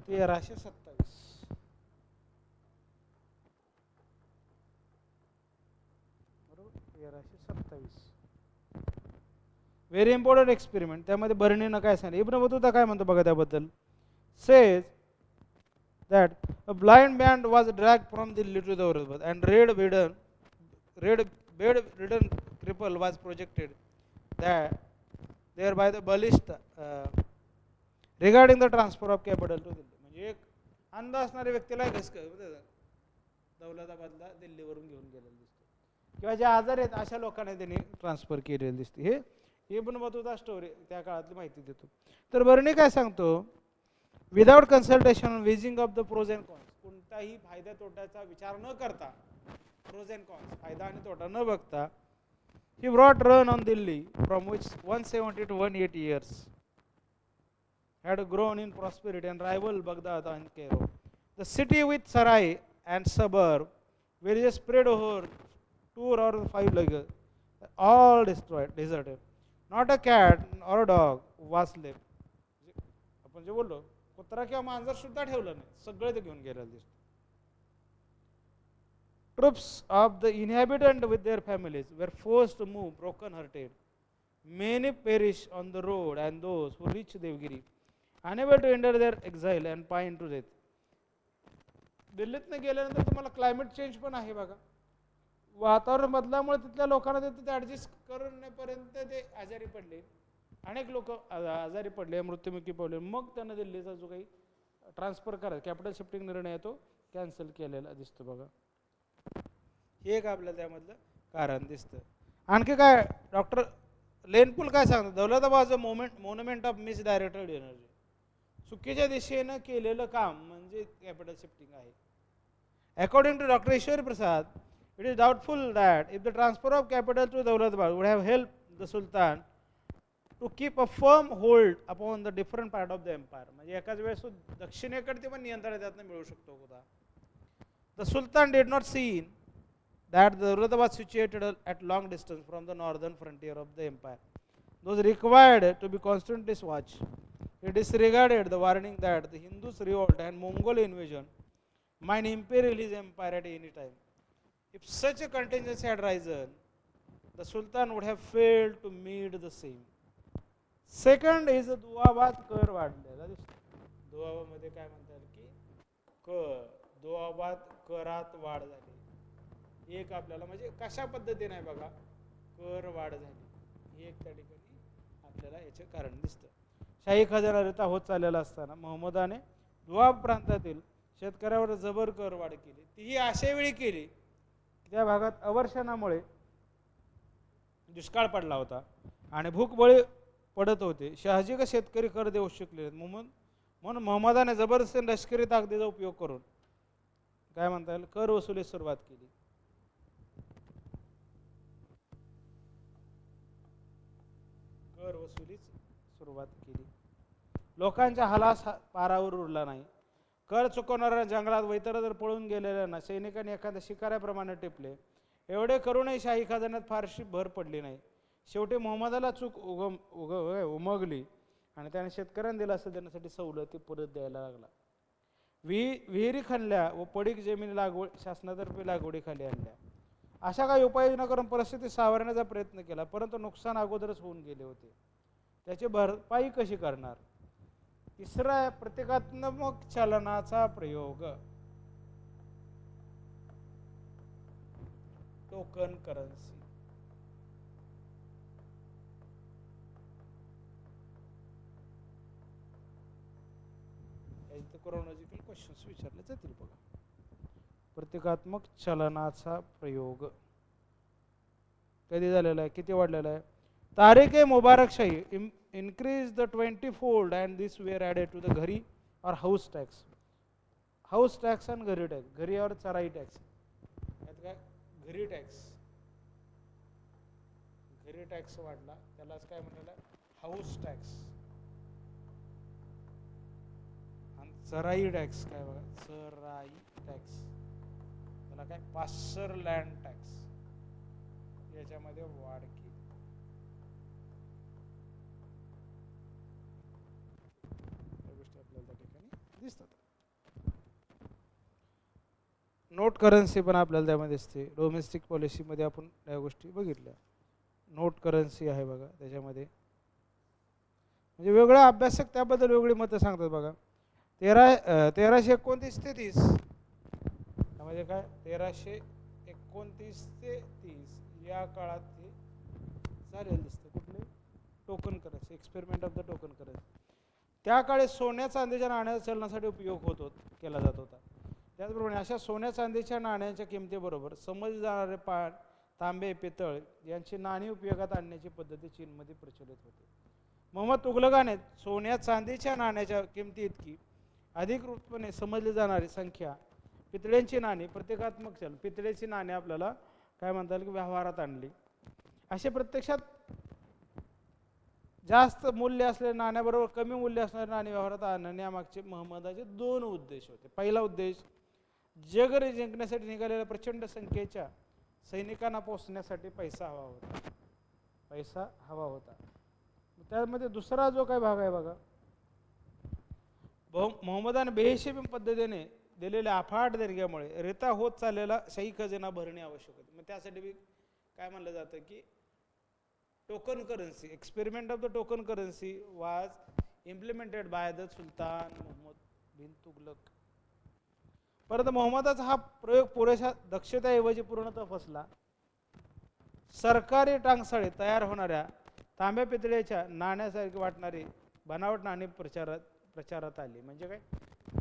तेराशे 1327. Very important experiment. त्यामध्ये बर्नीनं काय सांगितलं, इब्न बतूता काय म्हणतो बघा त्याबद्दल. Says that a blind man was drag from Delhi to Daulatabad and bedridden cripple was projected that thereby the ballista regarding the transfer of capital to Delhi. म्हणजे एक अंध असणाऱ्या व्यक्तीला दौलताबादला दिल्लीवरून घेऊन गेलेलं दिसतं किंवा जे आजार आहेत अशा लोकांना त्यांनी ट्रान्सफर केलेलं दिसते. हे इब्न बतूता स्टोरी त्या काळातली माहिती देतो. तर बर्नी काय सांगतो, without consultation weighing of the pros and cons, कोणताही फायदा तोट्याचा विचार न करता, प्रोज अँड कॉन्स फायदा आणि तोटा न बघता, he brought run on Delhi from which 170 to 180 years had grown in prosperity and rival Baghdad and Cairo. The city with sarai and suburb were spread over 2 or 5 leagues, all destroyed, deserted. Not a cat or a dog was left. आपण जे बोललो कुत्रा किंवा मांजर सुद्धा ठेवलं नाही, सगळे ते घेऊन गेलेलं दिसतं. Troops of the inhabitants with their families were forced to move broken-hearted. Many perished on the road, and those who reached Devgiri, unable to endure their exile and pined to death. दिल्लीतनं गेल्यानंतर तुम्हाला climate change पण आहे बघा. वातावरण बदलामुळे तिथल्या लोकांना तिथे ॲडजस्ट करण्यापर्यंत ते आजारी पडले. अनेक लोक आजारी पडले, मृत्युमुखी पडले. मग त्यांना दिल्लीचा जो काही ट्रान्सफर करा कॅपिटल शिफ्टिंग निर्णय आहे तो कॅन्सल केलेला दिसतो बघा. हे एक आपल्याला त्यामधलं कारण दिसतं. आणखी काय डॉक्टर लेनपूल काय सांगतात, Daulatabad monument of misdirected energy, चुकीच्या दिशेनं केलेलं काम म्हणजे कॅपिटल शिफ्टिंग आहे. According to doctor Ishwar Prasad, it is doubtful that if the transfer of capital to Daulatabad would have helped the Sultan to keep a firm hold upon the different part of the empire. म्हणजे एकाच वेळेस दक्षिणेकडे ते पण नियंत्रण त्यातनं मिळू शकतो होता. The Sultan did not see that the Daulatabad situated at long distance from the northern frontier of the empire. those required to be constantly watched. He disregarded the warning that the Hindus' revolt and Mongol invasion might imperil his empire at any time. If such a contingency had risen, the Sultan would have failed to meet the same. Second is दुआबात कर वाढलेला दिसतो. दुआबामध्ये काय म्हणतात की दुआबात करात वाढ झाली. एक आपल्याला म्हणजे कशा पद्धतीने आहे बघा, कर वाढ झाली, एक त्या ठिकाणी आपल्याला याचे कारण दिसतं. शाही खजाना रिता होत चाललेला असताना मोहम्मदाने दुआब प्रांतातील शेतकऱ्यावर जबर कर वाढ केली. तीही अशा वेळी केली की त्या भागात अवर्षणामुळे दुष्काळ पडला होता आणि भूकबळी पडत होते. शहाजी का शेतकरी कर देऊ शकले म्हणून मोहम्मदाने जबरदस्ती लष्करी ताकदीचा उपयोग करून काय म्हणता येईल कर वसुलीस सुरुवात केली. कर वसुलीस सुरुवात केली. लोकांच्या हालास पारावर उरला नाही. कर चुकवणाऱ्या जंगलात वैतर जर पळून गेलेल्यांना सैनिकांनी एखाद्या शिकाऱ्याप्रमाणे टिपले. एवढे करूनही शाही खजान्यात फारशी भर पडली नाही. शेवटी मोहम्मदाला चूक उमगली आणि त्याने शेतकऱ्यांना दिला असं देण्यासाठी सवलती परत द्यायला लागला. विहिरी खणल्या व पडीक जमिनी लागवड शासनातर्फे लागवडीखाली आणल्या. अशा काही उपाययोजना करून परिस्थिती सावरण्याचा प्रयत्न केला, परंतु नुकसान अगोदरच होऊन गेले होते. त्याची भरपाई कशी करणार? तिसरा प्रतिकात्मक चलनाचा प्रयोग, टोकन करन्सी. क्रोनॉलॉजिकल क्वेश्चन्स विचारले जातील बघा. प्रतिकात्मक चलनाचा प्रयोग कधी झालेला आहे, किती वाढलेला आहे? तारीख मुबारक शाही increase the 20-fold and this were added to the घरी or house tax. House tax आणि घरी टॅक्स. घरी और चराई टॅक्स. यात काय घरी टॅक्स, घरी टॅक्स वाढला, त्यालाच काय म्हणाला हाऊस टॅक्स. आणि चराई टॅक्स काय बघा, चराई टॅक्स, त्याला काय पासर लँड टॅक्स, याच्यामध्ये वाढ केली. दिसतात. नोट करन्सी पण आपल्याला त्यामध्ये दिसते. डोमेस्टिक पॉलिसीमध्ये आपण या गोष्टी बघितल्या. नोट करन्सी आहे बघा, त्याच्यामध्ये म्हणजे वेगळा अभ्यासक त्याबद्दल वेगळी मतं सांगतात बघा. 1329 ते 30 म्हणजे काय 1329 ते 30 या काळात हे झालेलं दिसतं. कुठले token currency, experiment of the token currency. त्या काळी सोन्या चांदीच्या नाण्याच्या चलनासाठी उपयोग केला जात होता. त्याचप्रमाणे अशा सोन्या चांदीच्या नाण्यांच्या किमतीबरोबर समजले जाणारे तांबे, पितळ यांची नाणी उपयोगात आणण्याची पद्धती चीनमध्ये प्रचलित होती. मोहम्मद तुघलकाने सोन्या चांदीच्या नाण्याच्या किमती इतकी अधिकृतपणे समजली जाणारी संख्या पितळ्यांची नाणी, प्रतिकात्मक चलन, पितळेची नाणी आपल्याला काय म्हणता येईल की व्यवहारात आणली. असे प्रत्यक्षात जास्त मूल्य असलेल्या नाण्याबरोबर कमी मूल्य असणारे नाणे व्यवहारात आणण्यामागचे मोहम्मदाचे दोन उद्देश होते. पहिला उद्देश जग जिंकण्यासाठी निघालेल्या प्रचंड संख्येच्या सैनिकांना पोहोचण्यासाठी पैसा हवा होता. त्यामध्ये दुसरा जो काही भाग आहे बघा, मोहम्मदाने बेहिशेबी पद्धतीने दिलेल्या अफाट देणग्यामुळे रिता होत चाललेला शाही खजिना भरणे आवश्यक होते. मग त्यासाठी काय म्हणलं जातं की token currency, experiment of the token currency वाज इम्प्लिमेंटेड बाय द सुलतान मोहम्मद बिन तुगलक. परंतु मोहम्मदाचा हा प्रयोग पुरेशा दक्षतेऐवजी पूर्णतः फसला. सरकारी टांगसाळी तयार होणाऱ्या तांब्या पितळेच्या नाण्यासारखी वाटणारी बनावट नाणी प्रचारात आली. म्हणजे काय,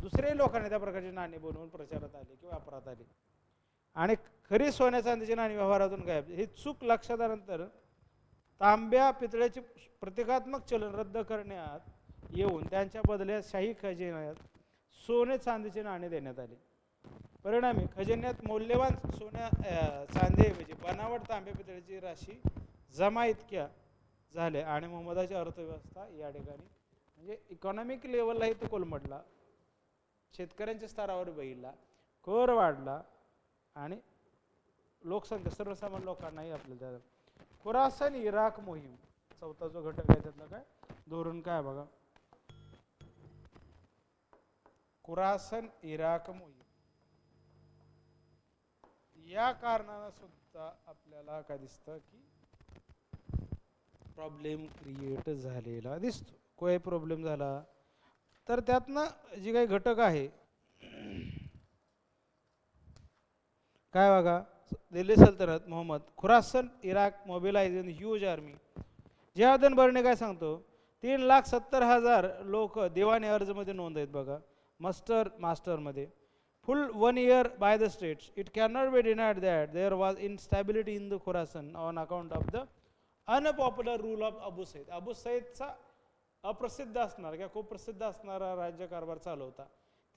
दुसरे लोकांनी त्या प्रकारची नाणी बनवून प्रचारात आली किंवा वापरात आली आणि खरी सोन्या चांदीची नाणी व्यवहारातून गायब. ही चूक लक्षात आल्यानंतर तांब्या पितळ्याचे प्रतिकात्मक चलन रद्द करण्यात येऊन त्यांच्या बदल्यात शाही खजिन्यात सोने चांदीचे नाणे देण्यात आले. परिणामी खजिन्यात मौल्यवान सोन्या चांदीऐवजी बनावट तांब्या पितळेची राशी जमा इतक्या झाल्या आणि मोहम्मदाची अर्थव्यवस्था या ठिकाणी म्हणजे इकॉनॉमिक लेवललाही तो कोलमडला, शेतकऱ्यांच्या स्तरावर बहिरला, कर वाढला आणि लोकसंख्या सर्वसामान्य लोकांनाही आपल्याला. खुरासन इराक मोहीम चौथा जो घटक आहे त्यातला काय धोरण काय बघा, खुरासन इराक मोहीम. या कारणानं सुद्धा आपल्याला काय दिसतं की प्रॉब्लेम क्रिएट झालेला दिसतो. काय प्रॉब्लेम झाला तर त्यातनं जी काही घटक आहे काय बघा, दिल्ली सल्तनत Mohammad Khurasan Iraq mobilize in huge army. Ziauddin Barani काय सांगतो, 3,70,000 लोक दिवाणी अर्जमध्ये नोंद आहेत बघा, मास्टरमध्ये. Full 1 year by the states. It cannot be denied that there was instability in the Khurasan on account of the unpopular rule of Abu Said. Abu सईदचा अप्रसिद्ध असणारा किंवा खूप प्रसिद्ध असणारा राज्यकारभार चालू होता.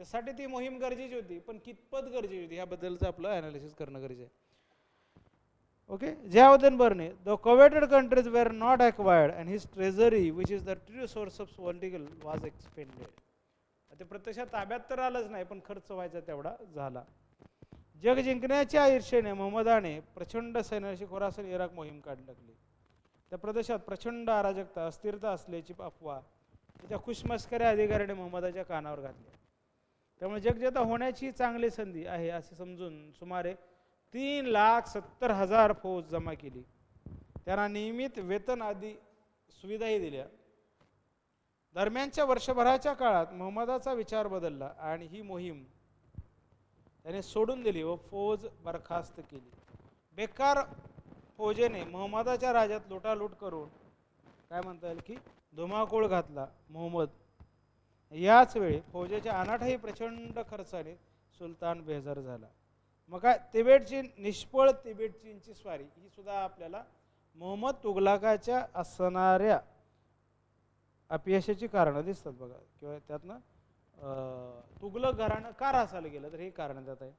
त्यासाठी ती मोहीम गरजेची होती, पण कितपत गरजेची होती याबद्दलचं आपलं ॲनालिसिस करणं गरजेचं आहे. Okay. Ziauddin Berne, the coveted countries were not acquired and his treasury which is the true source of political was expended. ते प्रत्यक्षात ताब्यात तर आलंच नाही, पण खर्च व्हायचा तेवढा झाला. जग जिंकण्याच्या ईर्षेने मोहम्मदाने प्रचंड सैन्याची खुरासन इराक मोहीम काढली लागली. त्या प्रदेशात प्रचंड अराजकता अस्थिरता असल्याची अफवा त्याच्या खुशमस्कऱ्या अधिकाऱ्याने मोहम्मदाच्या कानावर घातली. त्यामुळे जगजेता होण्याची चांगली संधी आहे असे समजून सुमारे 3,70,000 फौज जमा केली. त्यांना नियमित वेतन आदी सुविधाही दिल्या. दरम्यानच्या वर्षभराच्या काळात मोहम्मदाचा विचार बदलला आणि ही मोहीम त्याने सोडून दिली व फौज बरखास्त केली. बेकार फौजेने मोहम्मदाच्या राज्यात लुटालूट करून काय म्हणता येईल की धुमाकूळ घातला. मोहम्मद याच वेळी फौजेच्या अनाठही प्रचंड खर्चाने सुलतान बेजार झाला. मग काय, तिबेटची निष्फळ तिबेटचीनची स्वारी ही सुद्धा आपल्याला मोहम्मद तुगलकाच्या असणाऱ्या अपयशाची कारणं दिसतात बघा, किंवा त्यातनं तुगलक घराणं का रासायला गेलं तर हे कारण त्यात आहे.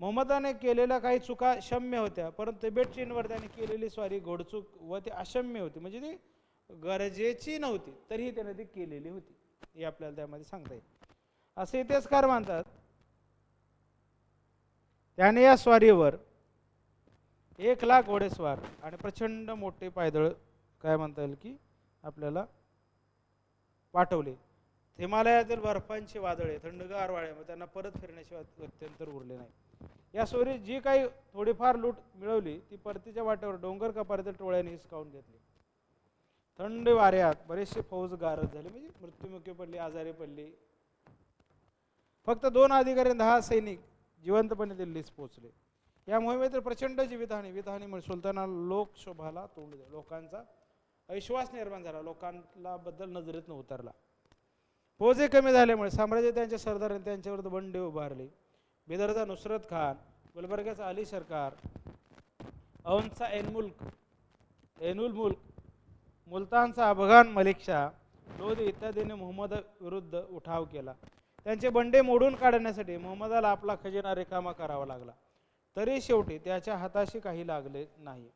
मोहम्मदाने केलेल्या काही चुका क्षम्य होत्या, परंतु तिबेट चीनवर त्याने केलेली स्वारी घोडचूक व ती अक्षम्य होती, म्हणजे ती गरजेची नव्हती तरीही त्याने ती केलेली होती हे आपल्याला त्यामध्ये सांगता येईल. असे इतिहासकार मानतात. त्याने या स्वारीवर 1,00,000 घोडेस्वार आणि प्रचंड मोठे पायदळ काय म्हणता येईल की आपल्याला पाठवले. हिमालयातील बर्फांची वादळे थंडगार वाळ्यामध्ये त्यांना परत फिरण्याशिवाय गत्यंतर उरले नाही. या स्वारीत जी काही थोडीफार लूट मिळवली ती परतीच्या वाटेवर डोंगर कपारीतील टोळ्याने हिसकावून घेतली. थंड वाऱ्यात बरेचसे फौज गारद झाले, म्हणजे मृत्युमुखी पडली, आजारी पडली. फक्त 2 अधिकारी 10 सैनिक जिवंतपणे दिल्लीस पोहोचले. या मोहिमेतील प्रचंड जीवितहानीमुळे सुलतानाला लोकशोभाला तोंड दिले. लोकांचा अविश्वास निर्माण झाला, लोकांना बद्दल नजरेतनं उतरला. फौजे कमी झाल्यामुळे साम्राज्य त्यांच्या सरदारांनी त्यांच्यावर बंडे उभारले. बिदरचा नुसरत खान, गुलबर्गाचा अली सरकार, औनचा एनुल मुल्क, मुलतानचा अफगाण मलिक शाह, लोधी इत्यादींनी मोहम्मद विरुद्ध उठाव केला. त्यांचे बंडे मोडून काढण्यासाठी मोहम्मदाला आपला खजिना रिकामा करावा लागला. तरी शेवटी त्याच्या हाताशी काही लागले नाही.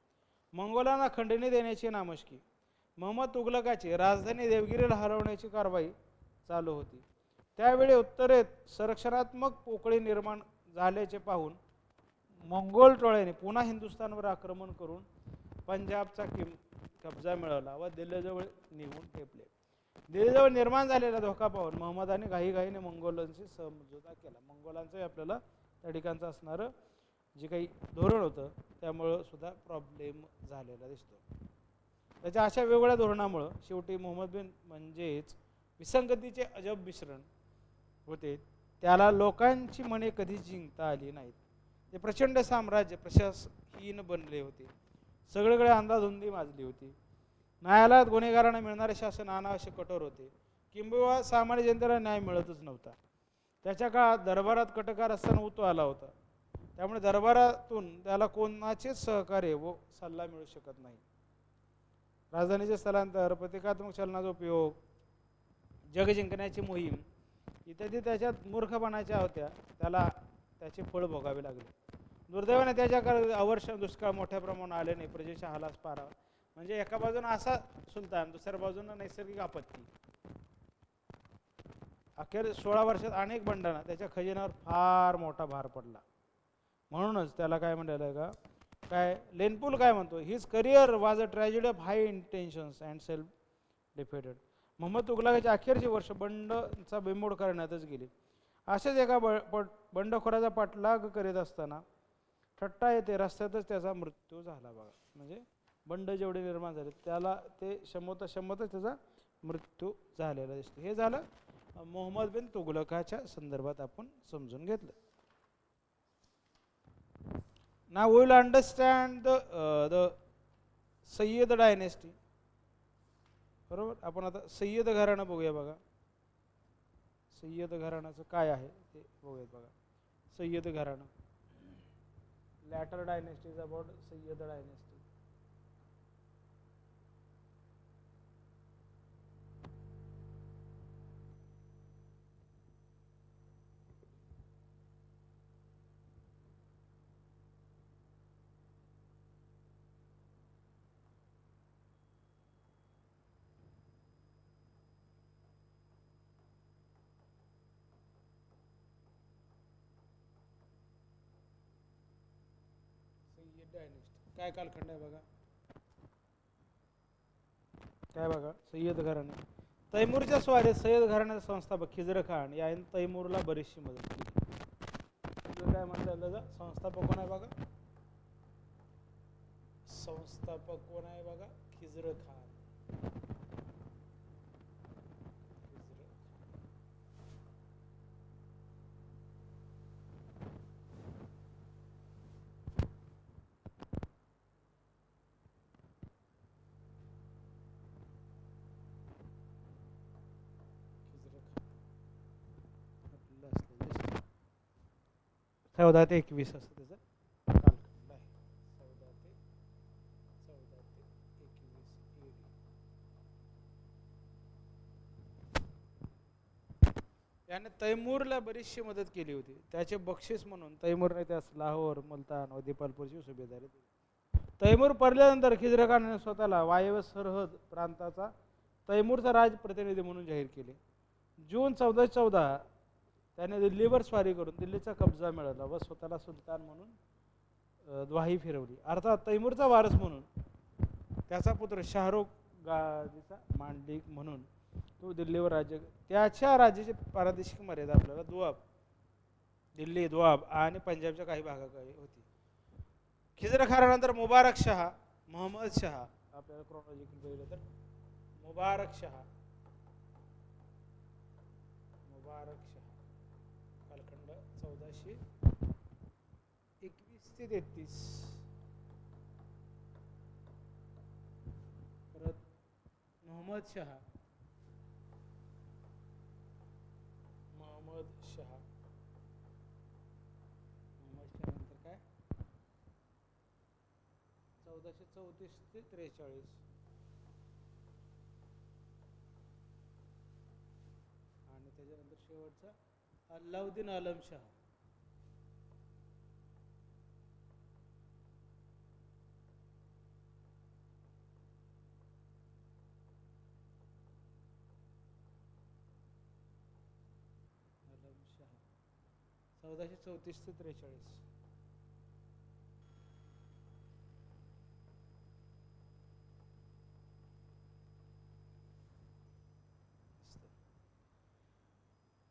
मंगोलांना खंडणी देण्याची नामुष्की. मोहम्मद तुगलकाची राजधानी देवगिरीला हलवण्याची कारवाई चालू होती. त्यावेळी उत्तरेत संरक्षणात्मक पोकळी निर्माण झाल्याचे पाहून मंगोल टोळ्याने पुन्हा हिंदुस्थानवर आक्रमण करून पंजाबचा कब्जा मिळवला व दिल्लीजवळ निघून ठेपले. दिल्लीजवळ निर्माण झालेला धोका पाहून मोहम्मदाने घाईघाईने मंगोलांशी समझोता केला. मंगोलांचं आपल्याला त्या ठिकाणचं असणारं जे काही धोरण होतं त्यामुळं सुद्धा प्रॉब्लेम झालेला दिसतो. त्याच्या अशा वेगवेगळ्या धोरणामुळं शेवटी मोहम्मद बिन म्हणजेच विसंगतीचे अजब मिश्रण होते. त्याला लोकांची मने कधी जिंकता आली नाहीत. ते प्रचंड साम्राज्य प्रशासहीन बनले होते. सगळीकडे अंधाधुंदी माजली होती. न्यायालयात गुन्हेगारांना मिळणारे शासन अनावश्यक कठोर होते. किंबहुना सामान्य जनतेला न्याय मिळतच नव्हता. त्याच्या काळात दरबारात कटकार असताना उतो आला होता. त्यामुळे दरबारातून त्याला कोणाचेच सहकार्य व सल्ला मिळू शकत नाही. राजधानीचे स्थलांतर, प्रतिकात्मक चलनाचा उपयोग, जग जिंकण्याची मोहीम इत्यादी त्याच्यात मूर्खपणाच्या होत्या. त्याला त्याचे फळ भोगावे लागले. दुर्दैवाने त्याच्याकडे अवर्षण दुष्काळ मोठ्या प्रमाणात आल्याने प्रजेच्या हालास पारा. म्हणजे एका बाजूने असा सुलतान, दुसऱ्या बाजूने नैसर्गिक आपत्ती. अखेर 16 वर्षात अनेक बंडांना त्याच्या खजिन्यावर फार मोठा भार पडला. म्हणूनच त्याला काय म्हणाले का, काय लेनपूल काय म्हणतो, his career was a tragedy of high intentions and self defeated. Mohammad तुगलकाची अखेरची वर्ष बंडचा बेमोड करण्यातच गेली. असेच एका बंडखोराचा पाठलाग करीत असताना थट्टा येते, रस्त्यातच त्याचा मृत्यू झाला बघा. म्हणजे बंड जेवढे निर्माण झाले त्याला ते शमतच त्याचा मृत्यू झालेला दिसतो. हे झालं मोहम्मद बिन तुगलकाच्या संदर्भात आपण समजून घेतलं. Now we will understand the Sayyid dynasty. बरोबर. आपण आता सय्यद घराणं बघूया बघा. सय्यद घराण्याचं काय आहे ते बघूयात बघा. सय्यद घराणं, later dynasty is about Sayyid dynasty. Dynasty काय कालखंड आहे बघा. काय बघा, सय्यद घराणे. तैमूरच्या स्वारीत सय्यद घराण्याचा संस्थापक खिजर खान याने तैमूरला बरीचशी मदत केली. काय म्हणतात त्याचा संस्थापक कोण आहे बघा. संस्थापक कोण आहे बघा, खिजर खान. चौदा ते 21 असं त्याचं कालखंड आहे. 14 ते 21 याने तैमूरला बरीचशी मदत केली होती. त्याचे बक्षीस म्हणून तैमूरने त्यास लाहोर, मुलतान व दिपालपूरची सुभेदारी दिली. तैमूर पडल्यानंतर खिजर खानाने स्वतःला वायव्य सरहद प्रांताचा तैमूरचा राजप्रतिनिधी म्हणून जाहीर केले. जून 1414 त्याने दिल्लीवर स्वारी करून दिल्लीचा कब्जा मिळवला व स्वतःला सुलतान म्हणून द्वाही फिरवली. अर्थात तैमूरचा वारस म्हणून त्याचा पुत्र शाहरुख गाजीचा मांडलिक म्हणून तो दिल्लीवर राज्य. त्याच्या राज्याची प्रादेशिक मर्यादा आपल्याला दुआब, दिल्ली, दुआब आणि पंजाबच्या काही भागाकडे होती. खिजर खानानंतर मुबारक शहा, मोहम्मद शहा, आपल्याला क्रोनॉलॉजिकल बघितलं तर मुबारक शहा कालखंड 1421 ते 33. परत मोहम्मद शहा नंतर काय 1434 ते 43. आणि त्याच्यानंतर शेवटचा अल्लाउद्दीन आलम शाह. आलम शाह 1434 ते 43.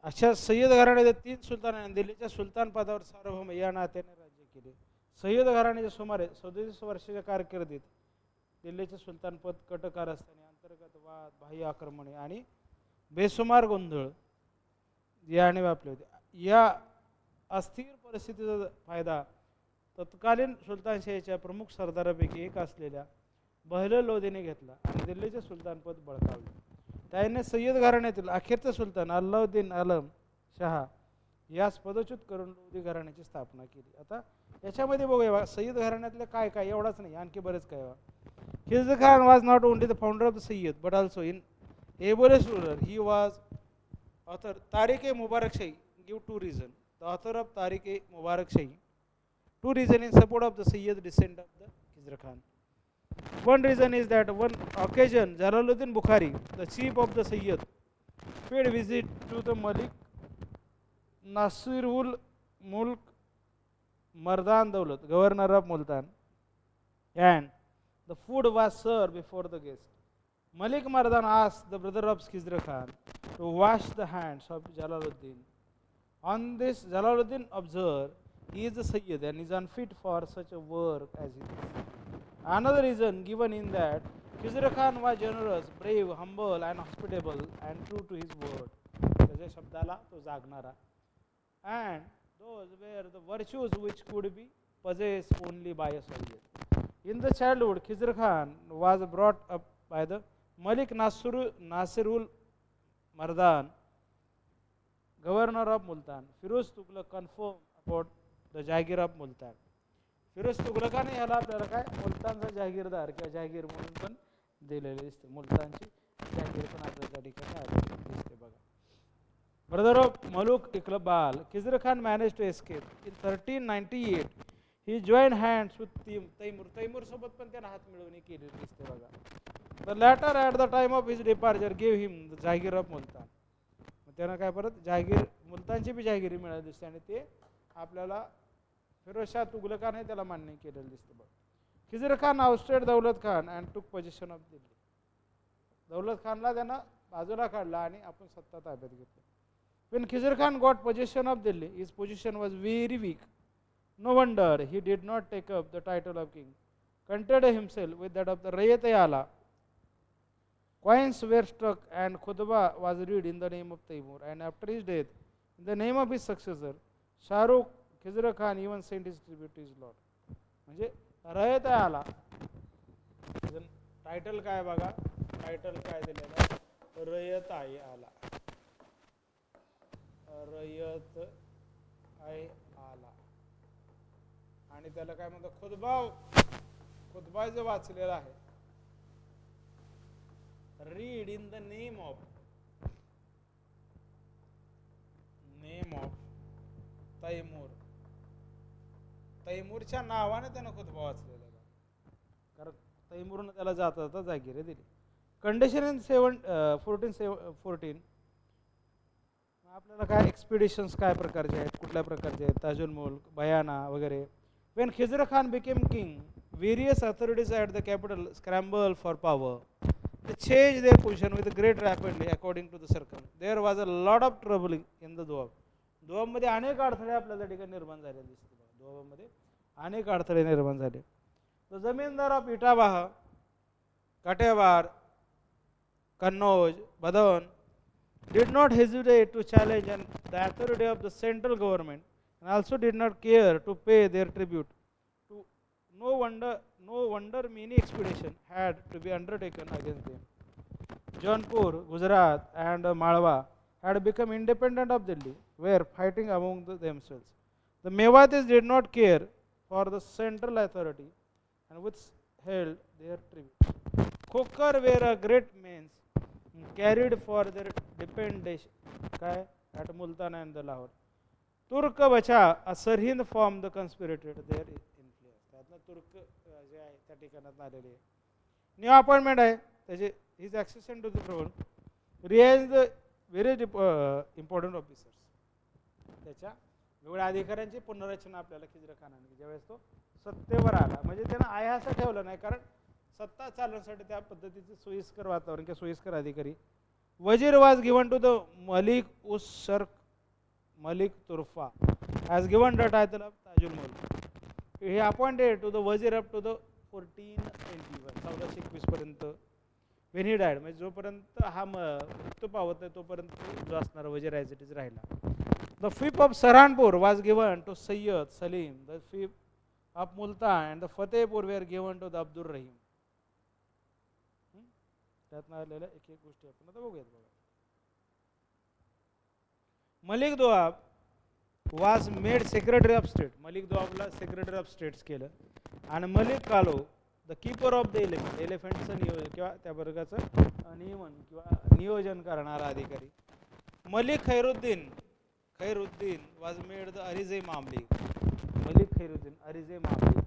अशा सय्यद घराण्याच्या 3 सुलतानांनी दिल्लीच्या सुलतान पदावर सार्वभौम या नात्याने राज्य केले. सय्यद घराण्याच्या सुमारे 37 वर्षाच्या कारकिर्दीत दिल्लीचे सुलतानपद कट कारस्थानी, अंतर्गत वाद, बाह्य आक्रमणे आणि बेसुमार गोंधळ याने व्यापले होते. या अस्थिर परिस्थितीचा फायदा तत्कालीन सुलतानशाहीच्या प्रमुख सरदारापैकी एक असलेल्या बहलोल लोदीने घेतला आणि दिल्लीचे सुलतानपद बळकावले. त्याने सय्यद घराण्यातील अखेरचा सुलतान अल्लाउद्दीन आलम शहा यास पदच्युत करून लोधी घराण्याची स्थापना केली. आता याच्यामध्ये बघूया सय्यद घराण्यातले काय काय, एवढाच नाही आणखी बरेच काय. Khizr Khan was not only the founder of the Sayyid but also in ablest ruler. He was author Tarikh e Mubarak Shahi. Give 2 reasons. The author of Tariq-e-Mubarak Shahi. 2 reasons in support of the Sayyid descent of the Khizr Khan. One reason is that one occasion Jalaluddin Bukhari, the chief of the Sayyid, paid visit to the Malik Nasirul Mulk Mardan Daulat, governor of Multan, and the food was served before the guest. Malik Mardan asked the brother of Khizr Khan to wash the hands of Jalaluddin. On this, Jalaluddin observed, he is the Sayyid and is unfit for such a work as this. Another reason given in that Khizr Khan was generous, brave, humble and hospitable and true to his word. त्याच्या शब्दाला तो जागणारा. And those were the virtues which could be possessed only by a soldier. In the childhood, Khizr Khan was brought up by the Malik Nasirul Mardan, governor of Multan. Firuz Tughlaq confirmed about the Jagir of Multan. Firoz तुघलकाने ह्याला आपल्याला काय मुलतानचा जहागीरदार किंवा जहागीर म्हणून पण दिलेले दिसते. मुलतानची जहागीर पण आपल्या त्या ठिकाणी आलेली दिसते बघा. Brother of Mallu Iqbal, Khizr Khan managed to escape. In 1398 he joined hands with Taimur. Taimur सोबत पण त्याने हात मिळवणी केली दिसते बघा. The latter at the time of his departure gave him the jagir of Multan. त्यानं काय परत जहागीर मुलतानची बी जहागिरी मिळाली दिसते आणि ते आपल्याला फिरोज शाह तुघलकाने त्याला मान्य केलेलं दिसतं बघ. Khizr Khan ousted Daulat Khan and took possession of Delhi. दौलत खानला त्यानं बाजूला काढला आणि आपण सत्ता ताब्यात घेतली. When Khizr Khan got possession of Delhi, his position was very weak. No wonder he did not take up the title of king. Contented himself with that of the Rayat-e-Ala. Coins were struck and khutbah was read in the name of Taimur. And after his death, in the name of his successor, Shahrukh, Khizr Khan even sent his tribute to his lord. म्हणजे रयत-ए-आला title काय बघा, title काय दिलेलं आहे, रयत-ए-आला. रयत-ए-आला आणि त्याला काय म्हणतात खुतबा जो वाचलेला आहे, read in the name of Timur. तैमूरच्या नावाने त्यानं खुतबा वाचलेला आहे, कारण तैमूरनं त्याला जाता जागीर दिली. कंडिशन इन 1414 आपल्याला काय एक्सपिडिशन्स काय प्रकारचे आहेत, कुठल्या प्रकारचे आहेत, ताजुल मुल्क, बयाना वगैरे. When Khizr Khan became king, various authorities at the capital scrambled for power. They changed their position with great rapidly according to the circumstances. There was a lot of trouble in the Doab. दोआबमध्ये अनेक अडथळे आपल्याला ठिकाणी निर्माण झालेले दिसते. दोआबमध्ये अनेक अडथळे निर्माण झाले. तर जमीनदार of Etawah, Katehar, Kannauj, Badaun did not hesitate to challenge the authority of the central government and also did not care to pay their tribute. No wonder many expeditions had to be undertaken against them. Jaunpur, Gujarat and Malwa had become independent of Delhi, were fighting among themselves. The Mewatis did not care for the central authority and withheld their tribute. Khokhar were a great means carried for their dependence at Multan and the Lahore. Turk Bacha, a Sarhind formed the conspirated their influence. त्यातनं तुर्क जे आहे त्या ठिकाणात आलेले आहे. New appointment आहे त्याचे his accession to the throne, realize the very important officers. त्याच्या वेगळ्या अधिकाऱ्यांची पुनर्रचना आपल्याला खिजर खानाने ज्यावेळेस तो सत्तेवर आला, म्हणजे त्यानं आहे असं ठेवलं नाही, कारण सत्ता चालवण्यासाठी त्या पद्धतीचे सोयीस्कर वातावरण किंवा सोयीस्कर अधिकारी. Wazir was given to the Malik us Sharq Malik Tuhfa has given the title of Tajul Mulk. He appointed to the wazir up to the 1421 पर्यंत. वेन ही डायड, म्हणजे जोपर्यंत हा मृत्यू पावत नाही तोपर्यंत जो असणारा वजीर ॲज इट इज राहिला. The fief of Saharanpur was given to Sayyid Salim. The fief of Multan and the Fatehpur were given to the Abdul Rahim. त्यातनं आलेल्या एक एक गोष्टी आपण आता बघूयात बघा. Malik Doab was made secretary of state. Malik दोआबला सेक्रेटरी ऑफ स्टेट्स केलं. आणि Malik Kalu the keeper of the elephant, एलिफंटचं नियोजन किंवा त्या वर्गाचं नियमन किंवा नियोजन करणारा अधिकारी. Malik Khairuddin was made the Ariz Mamalik. Malik Khairuddin Ariz Mamalik.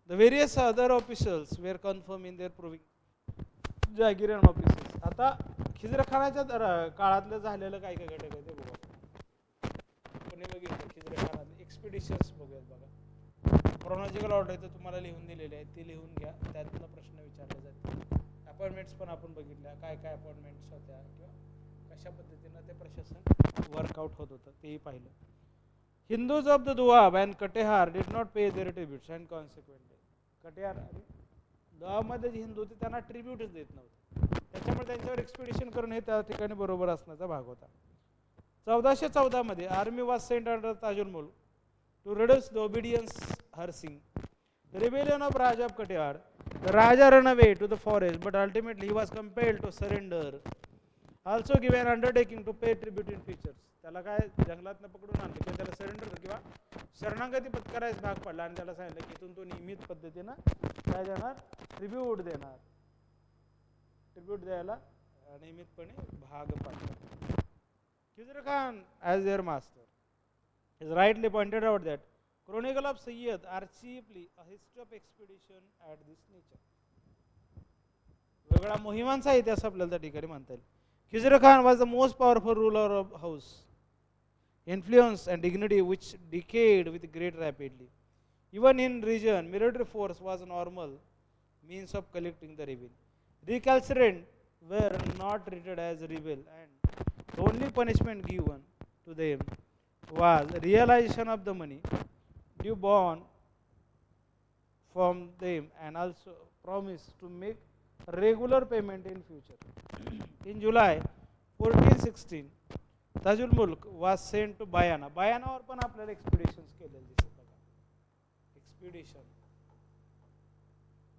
The various other officials were confirm in their proving जागिरियन ऑफिसेस. आता खिजरखानाच्या काळातलं झालेलं काय काय घटक आहे ते बघू. कोणी बघितलं खिजरखानात एक्सपिडिशन्स बघूयात बघा. क्रोनॉलॉजिकल ऑर्डर इथं तुम्हाला लिहून दिलेले आहेत, ते लिहून घ्या. त्यातनं प्रश्न विचारले जातील. अपॉइंटमेंट्स पण आपण बघितल्या, काय काय अपॉइंटमेंट्स होत्या किंवा कशा पद्धतीनं ते प्रशासन वर्कआउट होत होतं तेही पाहिलं. Hindus of the Doab and Katehar did not pay their tributes and consequently. Katehar आणि दुआबमध्ये जे हिंदू होते त्यांना ट्रिब्यूटच देत नव्हते, त्याच्यामुळे त्यांच्यावर एक्सपिडिशन करणं हे त्या ठिकाणी बरोबर असण्याचा भाग होता. 1414 मध्ये army was sent under Tajul Mulk to reduce the obedience Harsingh. The rebellion of Raja of Katihar. The Raja ran away to the forest, but ultimately he was compelled to surrender. Also given undertaking to pay tribute in future. त्याला काय जंगलातनं पकडून आणलं किंवा त्याला surrender किंवा शरणागती पत्करायचा भाग पडला आणि त्याला सांगितलं की इथून तो नियमित पद्धतीनं काय देणार, ट्रिब्यूट देणार. ट्रिब्यूट द्यायला नियमितपणे भाग पाडला. Khizr Khan as their master is rightly pointed out that Chronicle of Sayyid are chiefly a history of expedition at this nature. वेगळा मोहिमांचा इतिहास आपल्याला त्या ठिकाणी म्हणता येईल. Khizr Khan was the most powerful ruler of house. Influence and dignity which decayed with great rapidly. Even in region, military force was a normal means of collecting the revenue. Recalcitrant were not treated as rebel, and the only punishment given to them was realization of the money due born from them, and also promise to make regular payment in future. In July 1416, Tajul Mulk was sent to Bayana. बायानावर पण आपल्याला expeditions केलेले दिसत बघा. Expedition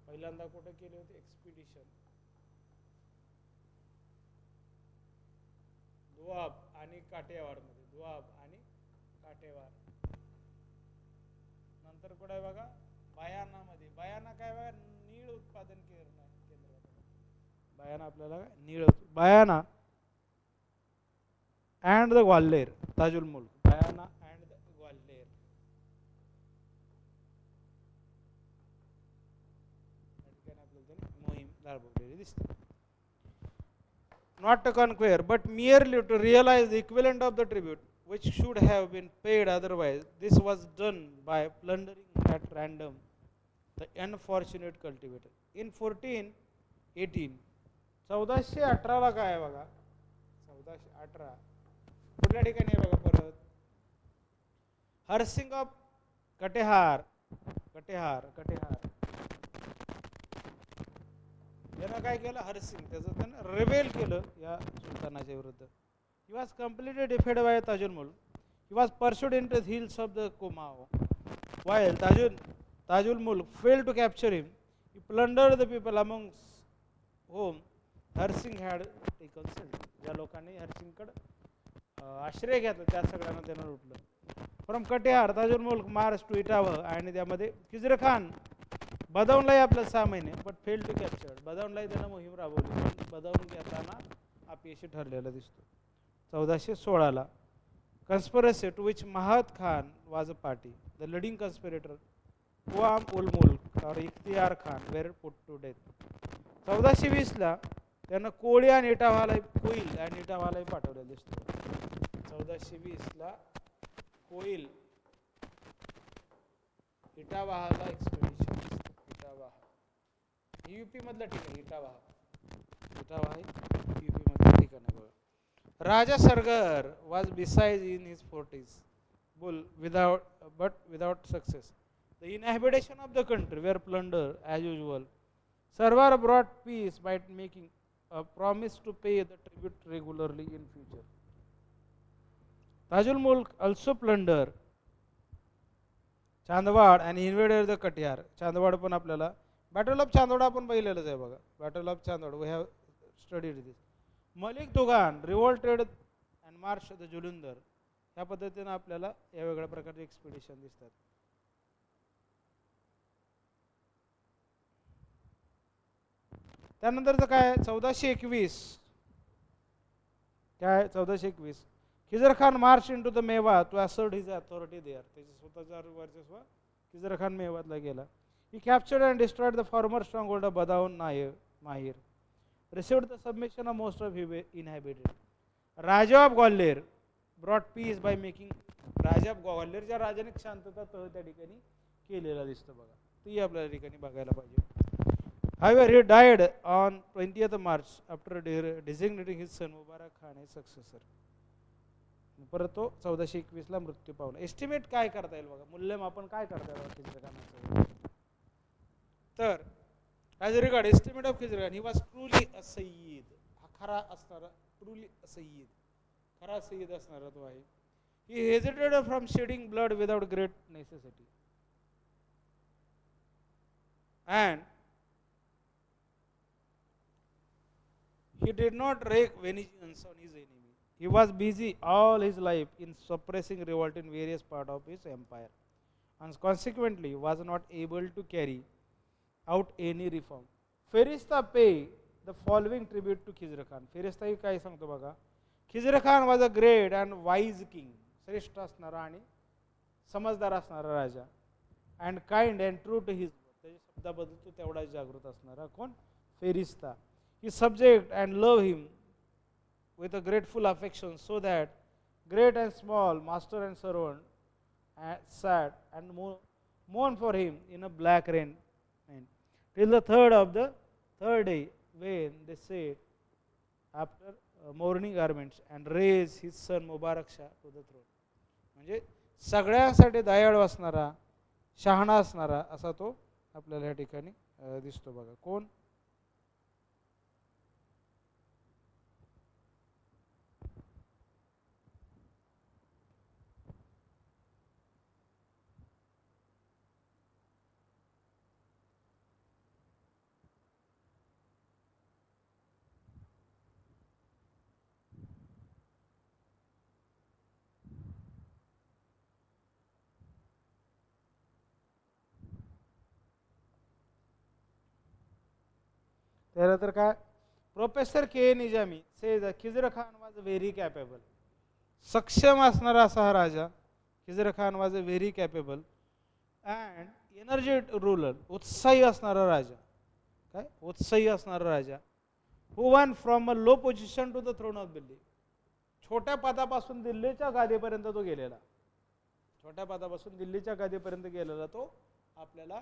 पहिल्यांदा कुठे केले होते expedition? Doab आणि काटेवाड मध्ये. दुआब आणि काटेवाड. नंतर कुठे आहे बघा बायाना मध्ये. बायाना काय बघा नीळ उत्पादन केंद्र. बायाना आपल्याला नीळ बायाना अँड द ग्वाल्हेर. ताजुल मुल्क बायाना अँड द ग्वाल्हेर. मोहीम राबवलेली दिसते. Not to conquer, but merely to realize the equivalent of the tribute which should have been paid otherwise. This was done by plundering at random the unfortunate cultivator. In 1418, 1418 ला काय आहे बघा, 1418 कुठल्या ठिकाणी आहे बघा परत, हरसिंग ऑफ कटेहार. कटेहार कटेहार त्यानं काय केलं, हरसिंग त्याचं त्यानं रिबेल केलं या सुलतानाच्या विरुद्ध. He was completely defeated by Tajul Mulk. He was pursued into the hills of the Kumaon. While Tajul Mulk failed to capture him, he plundered the people amongst whom Harsing had taken shelter. ज्या लोकांनी हरसिंगकडे आश्रय घेतला त्या सगळ्यांना त्यानं लुटलं. From कटेहार Tajul मुल्क March two इटावह, आणि त्यामध्ये खिजर खान बदाऊनलाही आपलं 6 महिने, बट फेल टू कॅप्चर. बदाऊनलाही त्यानं मोहीम राबवली, बदाऊन घेताना अपयशी ठरलेला दिसतो. 1416 ला conspiracy to which Mahad Khan was a party. The leading conspirator Quam ul Mulk or Ikhtiar Khan were put to death. 1420 ला त्यानं कोळी आणि इटावाला कोईल आणि इटावालाही पाठवलेलं दिसतो. 1420 ला कोईल इटावाहाला एक्सपिडिशन. इटावाहा यूपी मधलं ठिकाण. इटावाहा यूपी मधलं ठिकाण आहे बघा. Raja Sargar was besieged in his forties, but without success. The inhabitation of the country were plundered as usual. Sarwar brought peace by making a promise to pay the tribute regularly in future. Tajul Mulk also plundered Chandwad and invaded the Katihar. Chandwad पण आपल्याला Battle of Chandwad आपण पाहिलेलंच आहे बघा. Battle of Chandwad we have studied this. Malik Tughan revolted and march the Jalandhar. या पद्धतीने आपल्याला या वेगळ्या प्रकारचे एक्सपिडिशन दिसतात. त्यानंतरचं काय 1421 काय 1421 Khizr Khan march into the Mewat to assert his authority there. त्याचे स्वतःचा वर्चस्व खिजर खान मेवातला गेला. He captured and destroyed the former stronghold of Badaun Mahir, received the submission of most of his inhabited. Raja of Gwalior brought peace by making राजा ग्वाल्हेरच्या राजाने शांतता तह त्या ठिकाणी केलेला दिसतो बघा. ती आपल्या ठिकाणी बघायला पाहिजे. However, he died on 20th March after designating his son Mubarak Khan as successor. परत तो 1421 ला मृत्यू पावला. एस्टिमेट काय करता येईल बघा, मूल्यमापन काय करता येईल खिजर खानाचं. तर as a regard estimate of Khizr Khan, he was truly a Sayyid. हा खरा असणारा, ट्रूली अ सय्यद, खरा सय्यद असणारा तो आहे. He hesitated from shedding blood without great necessity, and he did not wreak vengeance on his enemy. He was busy all his life in suppressing revolt in various parts of his empire, and consequently was not able to carry out any reform. Ferista pay the following tribute to Khizr Khan. Ferista ही काय सांगतो बघा. Khizr Khan was a great and wise king, श्रेष्ठ असणारा आणि समजदार असणारा राजा, and kind and true to his, त्याच्या शब्दाबद्दल तो तेवढा जागृत असणारा कोण, Ferishta. He subject and love him with a grateful affection, so that great and small, master and servant sad and mourn for him in a black rain till the third day when they said after mourning garments and raise his son Mubarak Shah to the throne. म्हणजे सगळ्यासाठी दयाळू असणारा, शहाणा असणारा असा तो आपल्याला या ठिकाणी दिसतो बघा. कोण, त्याला तर काय, professor K Nizami says Khizr Khan was very capable. सक्षम असणारा असा हा राजा Khizr Khan was a very capable and energetic ruler, उत्साही असणारा राजा. काय, उत्साही असणारा राजा. Who won from a low position to the throne of Delhi. छोट्या पदापासून दिल्लीच्या गादीपर्यंत तो गेलेला, छोट्या पदापासून दिल्लीच्या गादीपर्यंत गेलेला तो आपल्याला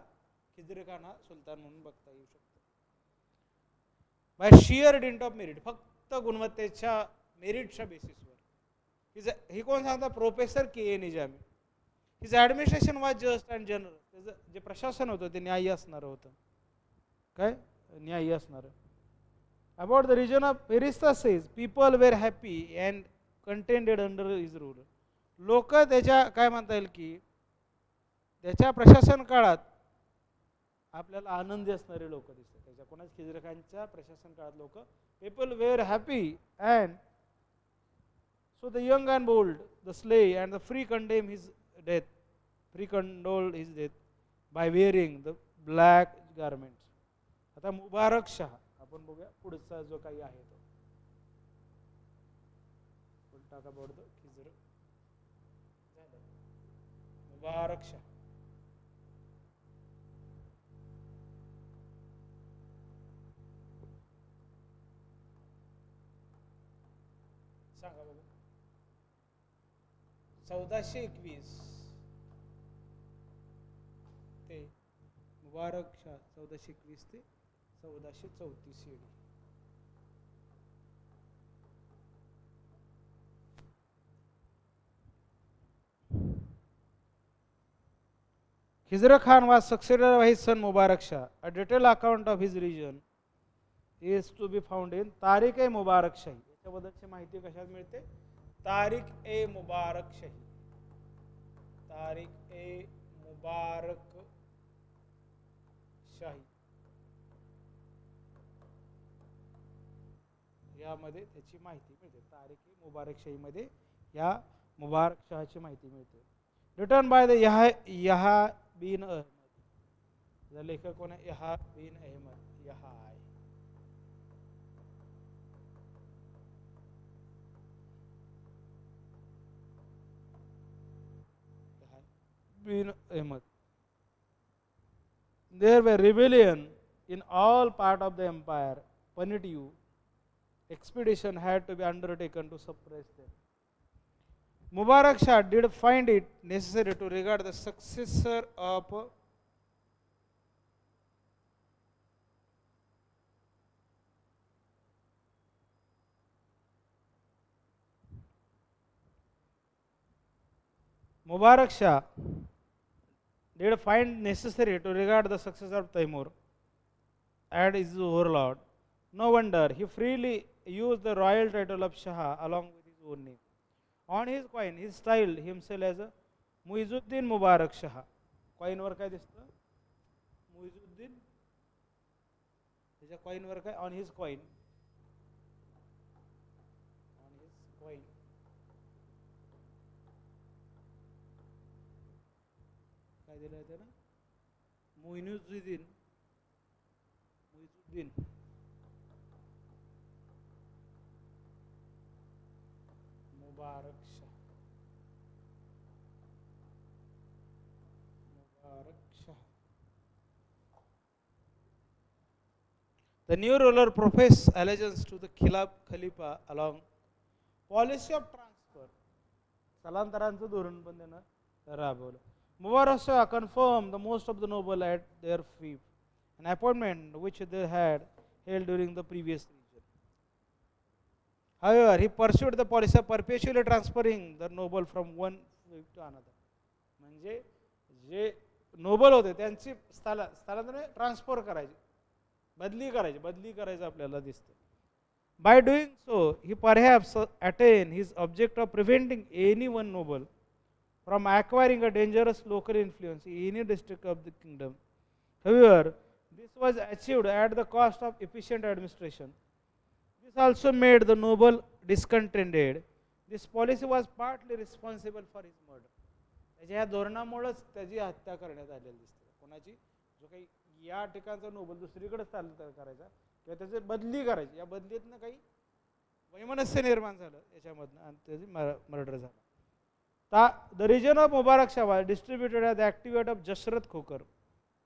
खिजर खान हा सुलतान म्हणून बघता येऊ शकतो. By sheer dint of merit, फक्त गुणवत्तेच्या मेरिटच्या बेसिसवर. ही कोण सांगता, professor K A Nizami. His administration was just and general. त्याचं जे प्रशासन होतं ते न्यायी असणारं होतं. काय, न्यायी असणारं. About the reign of Ferishta says people were happy and contented under his rule. लोक त्याच्या काय म्हणता येईल की त्याच्या प्रशासन काळात आपल्याला आनंदी असणारे लोक दिसतात. त्याच्या कोणाच खिजर खानच्या प्रशासन काळात लोक, people were happy and so the young and bold, the slave and the free condemn his death, free condoled his death by wearing the black garments. आता मुबारक शाह आपण बघूया पुढचा जो काही आहे तो. टाका बोर्ड खिजर मुबारक शाह. सांगा बघू. 1421 ते मुबारक शाह 1421 ते 1434 AD. Khizr Khan was succeeded by his son Mubarak Shah. A detailed account of his region is to be found in Tariq-e-Mubarak Shahi. याच्याबद्दलची माहिती कशात मिळते, तारिक-ए-मुबारक शाही. तारिक-ए-मुबारक शाही यामध्ये त्याची माहिती मिळते. तारिक-ए-मुबारक शाही मध्ये या मुबारक शाहची माहिती मिळते. रिटर्न बाय द यहा बिन अहमद. लेखक कोण आहे, यहा बिन अहमद. यहा बिन Ahmad. There were rebellion in all part of the empire. Punitive expedition had to be undertaken to suppress them. Mubarak Shah did find it necessary to regard the successor of Mubarak Shah did find necessary to regard the successor of Taimur as his overlord. No wonder he freely used the royal title of Shah along with his own name. On his coin, he styled himself as a Muizuddin Mubarak Shah. Coin वर काय दिसतं? Muizuddin. त्याच्या coin वर काय? On his coin. On his coin. काय दिलं त्यानं? Muizuddin. Muizuddin. Mubarak Shah. Mubarak Shah. The new ruler professed allegiance to the Khalifa along policy of transfer. स्थलांतरांचं धोरण पण त्यानं राबवलं. Mubarak Shah confirmed the most of the noble at their fief, an appointment which they had held during the previous region. However, he pursued the policy of perpetually transferring the noble from one fief to another. म्हणजे जे Nobel होते त्यांची स्थलांतर transfer करायची, बदली करायचं आपल्याला दिसतं. By doing so, he perhaps attained his object of preventing any one noble from acquiring a dangerous local influence in any district of the kingdom. However, this was achieved at the cost of efficient administration. This also made the noble discontented. This policy was partly responsible for his murder. त्याच्या ह्या धोरणामुळेच त्याची हत्या करण्यात आलेली दिसते. कोणाची? जो काही या ठिकाणचा नोबल दुसरीकडे स्थलांतर करायचा किंवा त्याची बदली करायची, या बदलीतनं काही वैमनस्य निर्माण झालं याच्यामधनं आणि त्याची मर्डर झाला. The region of Mubarak Shah was distributed as the activate of Jashrath Khokar.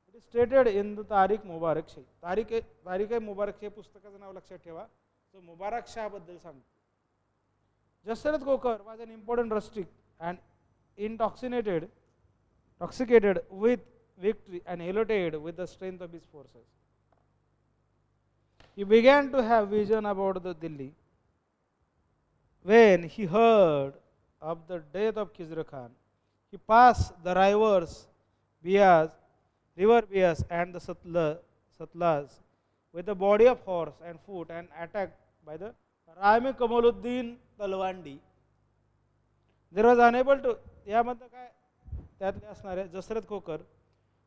It is stated in the Tariq Mubarak Shah. तारीख मुबारक हे पुस्तकाचं नाव लक्षात ठेवा. तो मुबारक शाह बद्दल सांगतो. Jashrath Khokar was an important rustic and intoxicated with victory and elated with the strength of his forces. He began to have vision about the Delhi when he heard of the death of Khizr Khan. He passed the river Bias and the Satlas with a body of horse and foot and attacked by the Rami Kamaluddin Talwandi. There was unable to, यामध्ये काय त्यातले असणारे जसरत खोकर,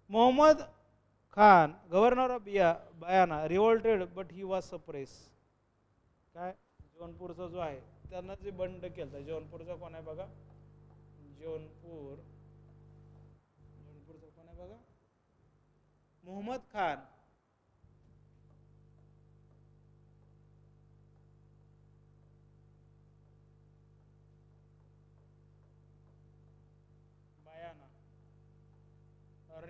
Muhammad Khan, governor of Bayana, revolted but he was suppressed. काय जौनपूरचा जो आहे त्यांना जे बंड केलं, जौनपूरचा कोण आहे बघा, जौनपूरचा कोण आहे बघा, मुहम्मद खान. बायाना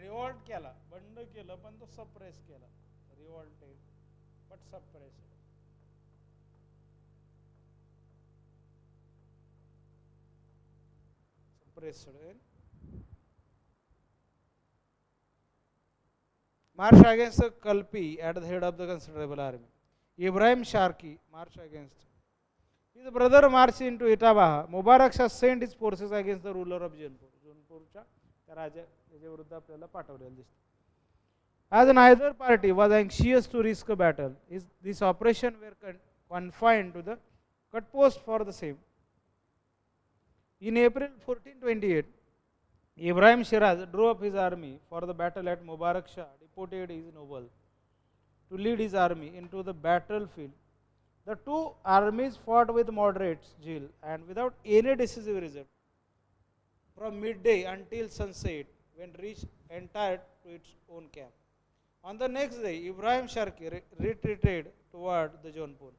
रिवॉल्ट केला, बंड केलं पण तो सप्रेस केला. Revolted but suppress. March against Kalpi at the head of the considerable army. Ibrahim Sharki marched against. His brother marched into Itabaha. Mubarak Shah sent his forces against the ruler of Jaunpur. Jaunpurच्या त्या राजाच्या विरुद्ध आपल्याला पाठवलेलं दिसतं. As neither party was anxious to risk a battle, this operation were confined to the cut post for the same. In April 1428, Ibrahim Shiraz drew up his army for the battle at Mubarak Shah deputed his noble to lead his army into the battlefield. The two armies fought with moderate zeal and without any decisive result from midday until sunset, when reached entire to its own camp. On the next day, Ibrahim Sharki retreated toward the Jaunpur.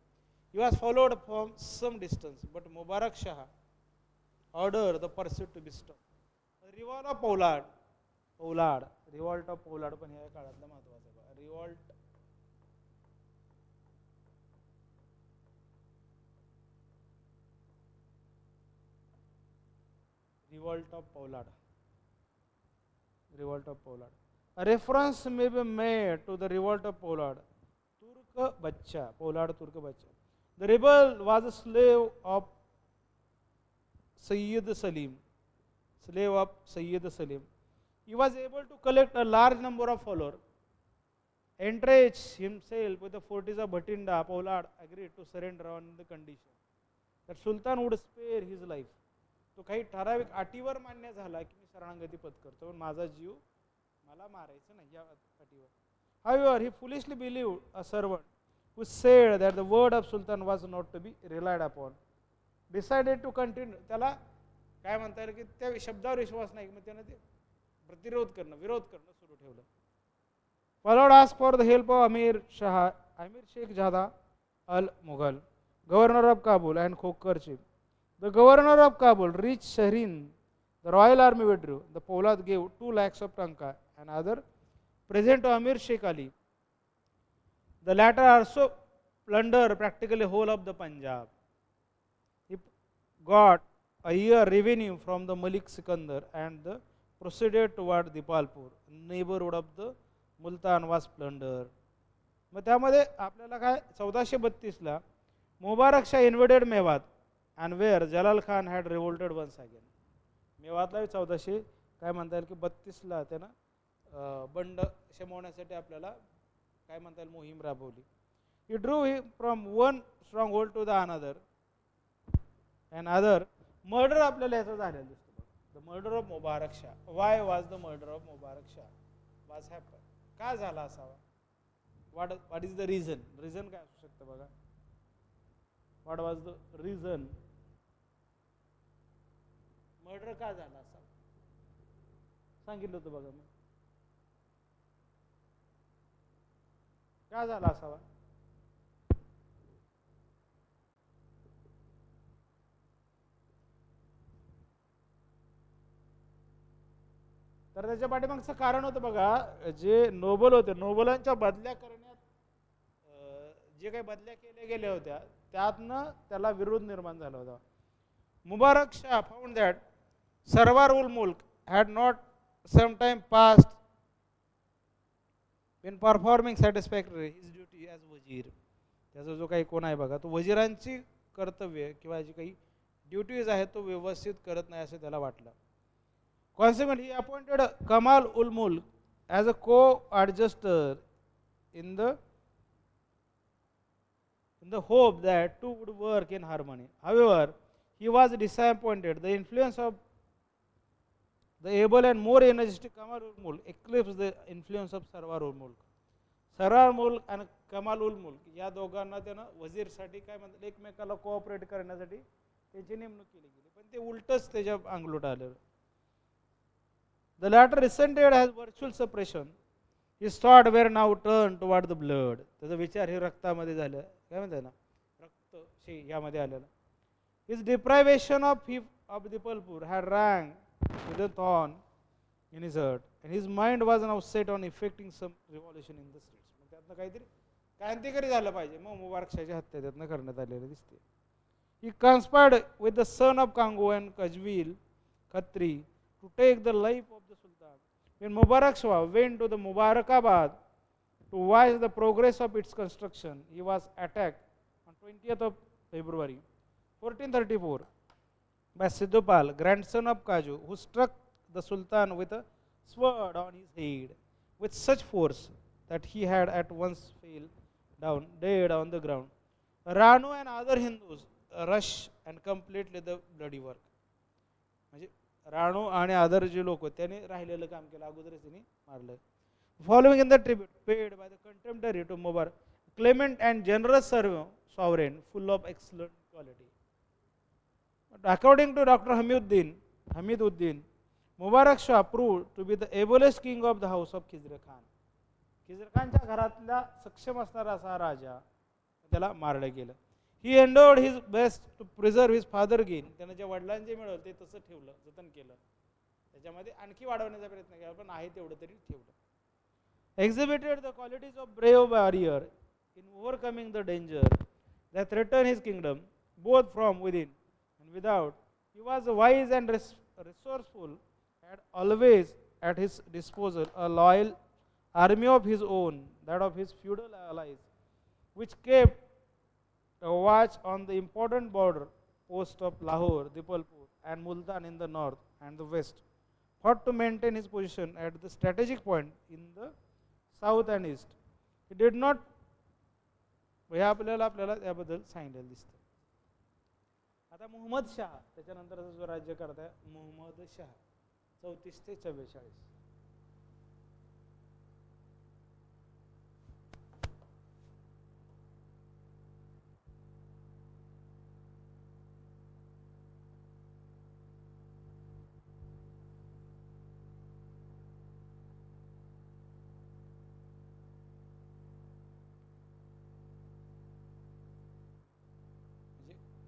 He was followed from some distance, but Mubarak Shah ordered the pursuit to be stopped. A river of Pollard पौलाड, revolt of पौलाड पण ह्या काळातला महत्वाचा आहे. Revolt revolt of पौलाड. Revolt of Pollard. A reference may be made to the revolt of Pollard. Turk Bacha, Pollard Turk Bacha. The rebel was a slave of Sayyid Salim. Slave of Sayyid Salim. He was able to collect a large number of followers. Entrench himself with the forties of Bhatinda, Pollard agreed to surrender on the condition that Sultan would spare his life. तो काही ठराविक अटीवर मान्य झाला की मी शरणागती पत्करतो पण माझा जीव मला मारायचं नाही या अटीवर. However, he foolishly believed a servant who said that the word of Sultan was not to be relied upon. Decided to continue. त्याला काय म्हणता येईल की त्या शब्दावर विश्वास नाही मग त्याने ते प्रतिरोध करणं विरोध करणं सुरू ठेवलं. Pollard asked for the help of Amir Sheikh Jada al Mughal, governor of Kabul and Khokhar chief. The governor of Kabul reached Shahrin. The royal army withdrew. The Pollard gave 2 lakhs of tanka and other present to Amir Sheikh Ali. The latter also plundered practically whole of the Punjab. He got a year revenue from the Malik Sikandar and proceeded toward Dipalpur. Neighborhood of the Multan was plundered. मग त्यामध्ये आपल्याला काय 1432ला Mubarak Shah इन्व्हेडेड Mewat and where Jalal Khan had revolted once again. मेवातला 1400 काय म्हणता येईल की 32ला त्यानं बंड शमवण्यासाठी आपल्याला काय म्हणता येईल मोहीम राबवली. He drew him from one stronghold to the another and other. Murder आपल्याला याचं झालेलं दिसतं. The murder of Mubarak Shah. Why was the murder of Mubarak Shah was happened? का झाला असावा? What is the reason? Reason काय असू शकतं बघा. What was the reason? Murder का झाला असावा सांगितलं होतं बघा मी. का झाला असावा? तर त्याच्या पाठीमागचं कारण होतं बघा जे नोबल होते नोबलांच्या बदल्या करण्यात जे काही बदल्या केल्या गेल्या होत्या त्यातनं त्याला विरोध निर्माण झाला होता. Mubarak Shah found that Sarwar ul Mulk had not sometime passed in performing satisfactorily his duty as wazir. त्याचा जो काही कोण आहे बघा तो वजिरांची कर्तव्य किंवा जी काही ड्युटीज आहेत तो व्यवस्थित करत नाही असं त्याला वाटलं. Consequently, he appointed Kamal ul Mulk as a co-adjuster in the hope that two would work in harmony. However, he was disappointed. The influence of the able and more energetic Kamal ul Mulk eclipsed the influence of Sarwar ul Mulk. Sarwar Mulk and Kamal ul Mulk या दोघांना त्यानं वजीरसाठी काय म्हणतात एकमेकाला cooperate करण्यासाठी त्याची नेमणूक केली गेली पण ते उलटच त्याच्या अंगलट आलं. The latter resented as virtual suppression. His thought were now turned toward the blood. त्याचा विचार हे रक्तामध्ये झालं काय म्हणतात ना रक्त यामध्ये आलेलं. His deprivation of Dipalpur had rang with a thorn in his heart and his mind was now set on effecting some revolution in the streets. मग त्यातनं काहीतरी क्रांतिकारी झालं पाहिजे मग मुबारक शाहची हत्या त्यातनं करण्यात आलेली दिसते. He conspired with the son of Kango and Kajwil Khatri to take the life of the Sultan. When Mubarak Shah went to the Mubarakabad to watch the progress of its construction, he was attacked on 20th of February 1434 by Siddhupal, grandson of Kaju, who struck the Sultan with a sword on his head with such force that he had at once fell down dead on the ground. Ranu and other Hindus rushed and completed the bloody work. म्हणजे राणू आणि other जे लोक त्यांनी राहिलेलं काम केलं अगोदरच त्यांनी मारलं. Following in the tribute paid by the contemporary to Mubarak, clement and generous sovereign full of excellent quality. According to Dr. Hamiduddin, Mubarak Shah proved to be the ablest king of the house of Khizr Khan. Khizr खानच्या घरातला सक्षम असणारा असा राजा त्याला मारलं गेलं. He endeavored his best to preserve his father gain. त्याने ज्या वडिलांचे मिळवलं ते तसं ठेवलं जतन केलं. त्याच्यामध्ये आणखी वाढवण्याचा प्रयत्न केला, पण आहे तेवढं तरी ठेवलं. Exhibited the qualities of brave warrior in overcoming the danger that threatened his kingdom, both from within and without. He was wise and resourceful, had always at his disposal a loyal army of his own, that of his feudal allies, which kept a watch on the important border posts of Lahore, Dipalpur, and Multan in the north and the west, fought to maintain his position at the strategic point in the south and east. He did not, हे आपल्याला याबद्दल सांगितलेलं दिसतं. आता मुहम्मद शाह त्याच्यानंतरचा जो राज्यकर्ता आहे मुहम्मद शाह 34 ते 44.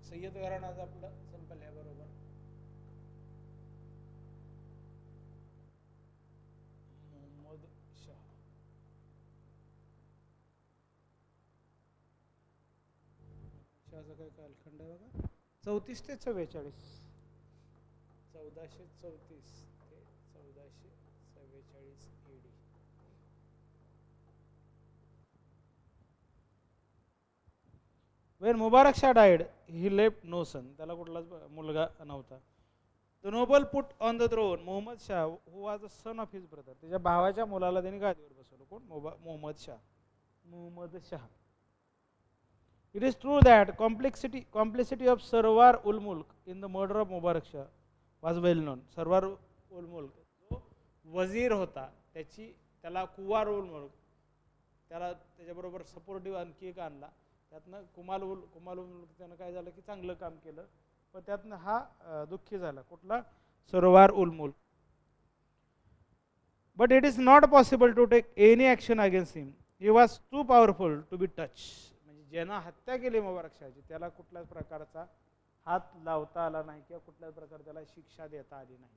सय्यद घराण्याचं आपलं संपल आहे बरोबर. मुहम्मद शाह शाहचा काय कालखंड आहे बघा 34 ते 44. 1434 ते 1444 AD. When Mubarak Shah died, he left no son. त्याला कुठलाच मुलगा नव्हता. The noble put on the throne Muhammad Shah, who was the son of his brother. त्याच्या भावाच्या मुलाला त्यांनी गादीवर बसवलं. कोण? Muhammad Shah. It is true that complicity of Sarwar ul Mulk in the murder of Mubarak Shah was well known. Sarwar ul Mulk जो वजीर होता त्याला कुवार उल मुल्क त्याला त्याच्याबरोबर सपोर्टिव्ह आणखी एक आणला. त्यातनं कुमाल उल मुल्क त्यानं काय झालं की चांगलं काम केलं, पण त्यातनं हा दुःखी झाला. कुठला? Sarwar ul Mulk. But it is not possible to take any action against him. He was too powerful to be touch. म्हणजे ज्यानं हत्या केली मुबारक शाहची त्याला कुठल्याच प्रकारचा हात लावता आला नाही किंवा कुठल्याच प्रकारे त्याला शिक्षा देता आली नाही.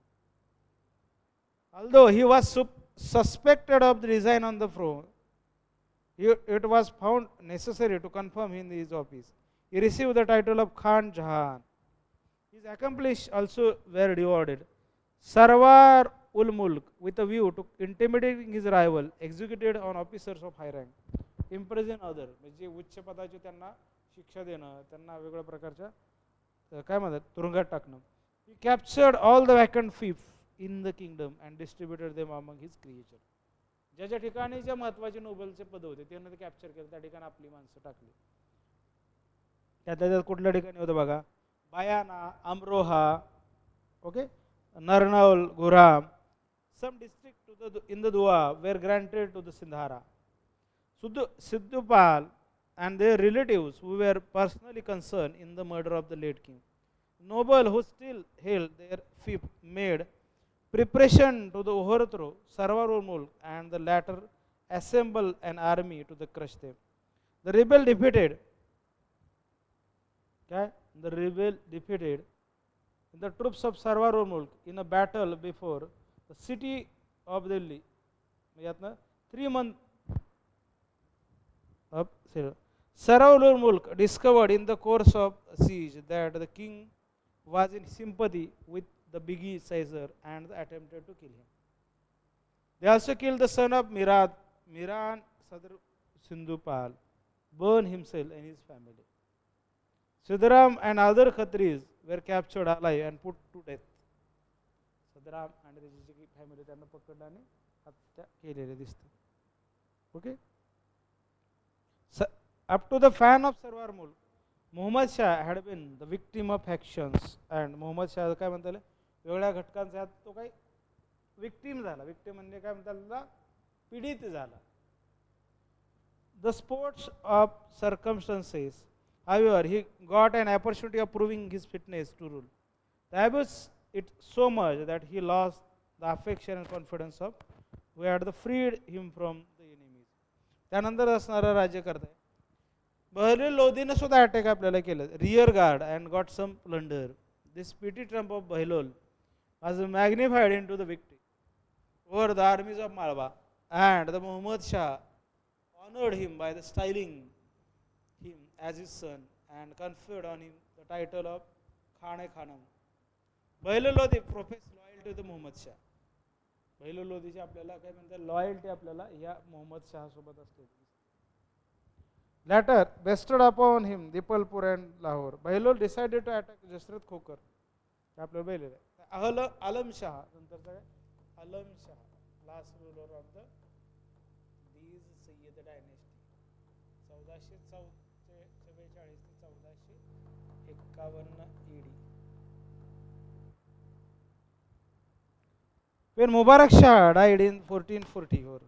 Although he was suspected of the design on the throne, it was found necessary to confirm him in his office. He received the title of Khan Jahan. His accomplishments also were rewarded. Sarwar ul Mulk, with a view to intimidating his rival, executed on officers of high rank, imprison other. म्हणजे उच्च पदाचे त्यांना शिक्षा देणं, त्यांना वेगळ्या प्रकारच्या काय म्हणतात तुरुंगात टाकणं. He captured all the vacant fiefs in the kingdom and distributed them among his creatures. ज्या ठिकाणी ज्या महत्वाचे नोबेलचे पद होते त्यांना ते कॅप्चर केलं, त्या ठिकाणी आपली माणसं टाकली. त्यात कुठल्या ठिकाणी होतं बघा, Bayana, Amroha, okay, Narnaul, Guram. Some district in the Doab were granted to the सिंधारा. Sidhupal and their relatives who were personally concerned in the murder of the late king. Noble who still held their fief made preparation to the overthrow Sarwar ul Mulk, and the latter assembled an army to crush them. The rebel defeated the troops of Sarwar ul Mulk in a battle before the city of Delhi. 3 months of Sarwar ul Mulk discovered in the course of siege that the king was in sympathy with the Bigi Caesar and attempted to kill him. They also killed the son of Miran Sadr Sindhupal, burned himself and his family. Siddharam and other Khatris were captured alive and put to death. Siddharam and his family त्यांना पकडलं आणि हत्या केलेली दिसते. Okay? Up to the fan of Sarwar Mulk, Muhammad Shah had been the victim of factions, and Muhammad Shah काय म्हणतात वेगळ्या घटकांचा तो काही विक्टिम झाला. विक्टिम म्हणजे काय म्हणतात पीडित झाला. The sports of circumstances, however, he got an opportunity of proving his fitness to rule. He abused it so much that he lost the affection and confidence of who had freed him from the enemies. त्यानंतर असणारा राज्यकर्ता आहे बहलोल लोधीने सुद्धा attack आपल्याला केलं, rear guard, and got some plunder. This petty triumph of Bahlol was magnified into the victory over the armies of Malwa, and the Muhammad Shah honored him by the styling him as his son and conferred on him the title of Khane Khanam. Bahlul Lodi professed loyalty to Muhammad Shah. Bahlul Lodीची आपल्याला काय म्हणतात loyalty आपल्याला या मोहम्मद शाह सोबत असते. Later bestowed upon him Dipalpur and Lahore. Bahlul decided to attack Jasrat Khokar. आपल्याला बैलेलं आहे. आलम शाह नंतरचा काय Alam Shah last ruler of the these Sayyid dynasty 1444 ते 1451 AD. When Mubarak Shah died in 1444,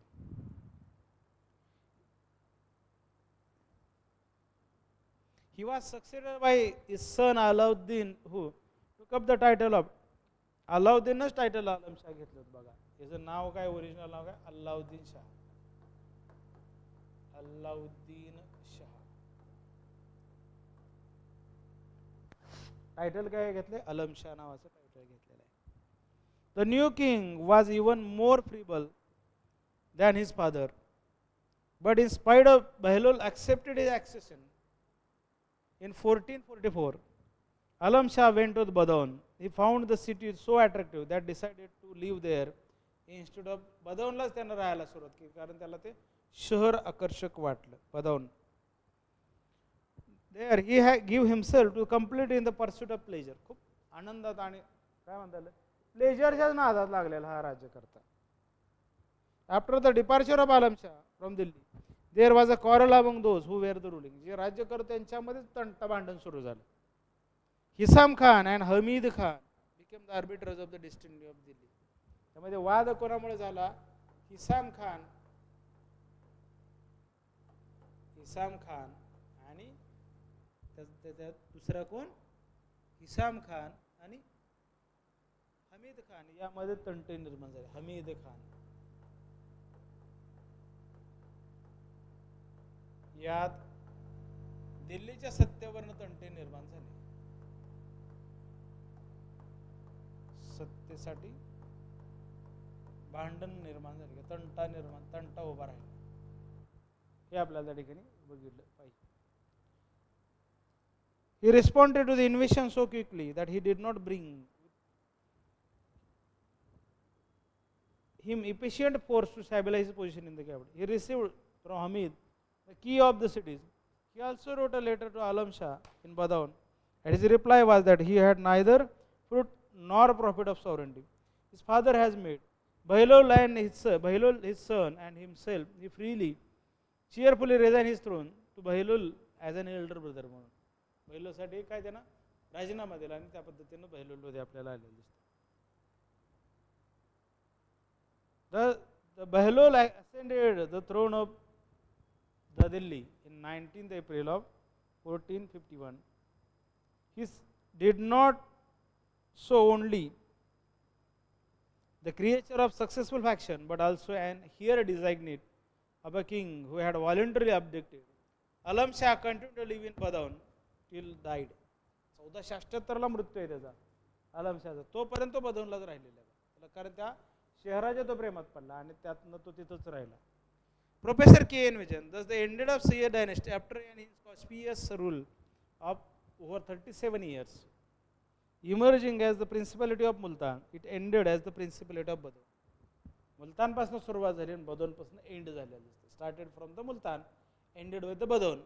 he was succeeded by his son Alauddin, who took up the title of Alauddinच title Alam Shah घेतलं बघा. याचं नाव काय ओरिजिनल नाव काय अल्लाउद्दीन शाह. अल्लाउद्दीन शाह टायटल काय घेतले आलम शाह नावाचं टायटल घेतलेलं आहे. The new king was even more feeble than his father, but in spite of Bahlul accepted his accession. In 1444, Alam Shah went to Badaun. He found the city so attractive that decided to live there instead of बदाऊनलाच त्यानं राहायला सुरुवात केली कारण त्याला ते शहर आकर्षक वाटलं Badaun. There he had give himself to complete in the pursuit of pleasure. खूप आनंदात आणि काय म्हणतात प्लेजरच्याच नादात लागलेला हा राज्यकर्ता. After the departure of Alam Shah from Delhi, there was a quarrel among those who were the ruling. जे राज्यकर्त्यांच्यामध्येच तंटा भांडण सुरू झालं. Hisam Khan and Hamid Khan became the arbiters of the destiny of Delhi. त्यामध्ये वाद कोणामुळे झाला हिसाम खान आणि त्याच्यात दुसरा कोण हिसाम खान आणि हमीद खान यामध्ये तंटे निर्माण झाले. हमीद खान यात दिल्लीच्या सत्तेवरनं तंटे निर्माण झाले. सत्तेसाठी भांडण निर्माण झाले तंटा उभा राहिला हे आपल्याला त्या ठिकाणी बघितलं पाहिजे. He responded to the invasion so quickly that he did not bring him efficient force to stabilize his position in the capital. He received from Hamid the key of the cities. He also wrote a letter to Alam Shah in Badaun, and his reply was that he had neither fruit nor profit of sovereignty. His father has made Bahlul his son and himself he freely cheerfully resigned his throne to Bahlul as an elder brother म्हणून. बहिलोसाठी काय त्यांना राजीनामा दिला आणि त्या पद्धतीनं बहिलोल मध्ये आपल्याला आलेलं दिसतं. The Bahlul ascended the throne of the Delhi in 19th April of 1451. He did not so only the creature of successful faction, but also an heir designate of a king who had voluntarily abdicated. Alam Shah continued to live in Badaun till died. 1478 मृत्यू आहे त्याचा आलम शहाचा. तोपर्यंत बदाऊनलाच राहिलेला आहे कारण त्या शहराच्या तो प्रेमात पडला आणि त्यातनं तो तिथंच राहिला. Professor K. N. Vijayan, thus the ended of Sayyid dynasty after an inauspicious rule of over 37 years. Emerging as the principality of Multan, it ended as the principality of Badaun. Multan पासून सुरुवात झाली आणि बदाऊन पासून एंड झालेलं दिसतं. Started from the Multan, ended with the Badaun.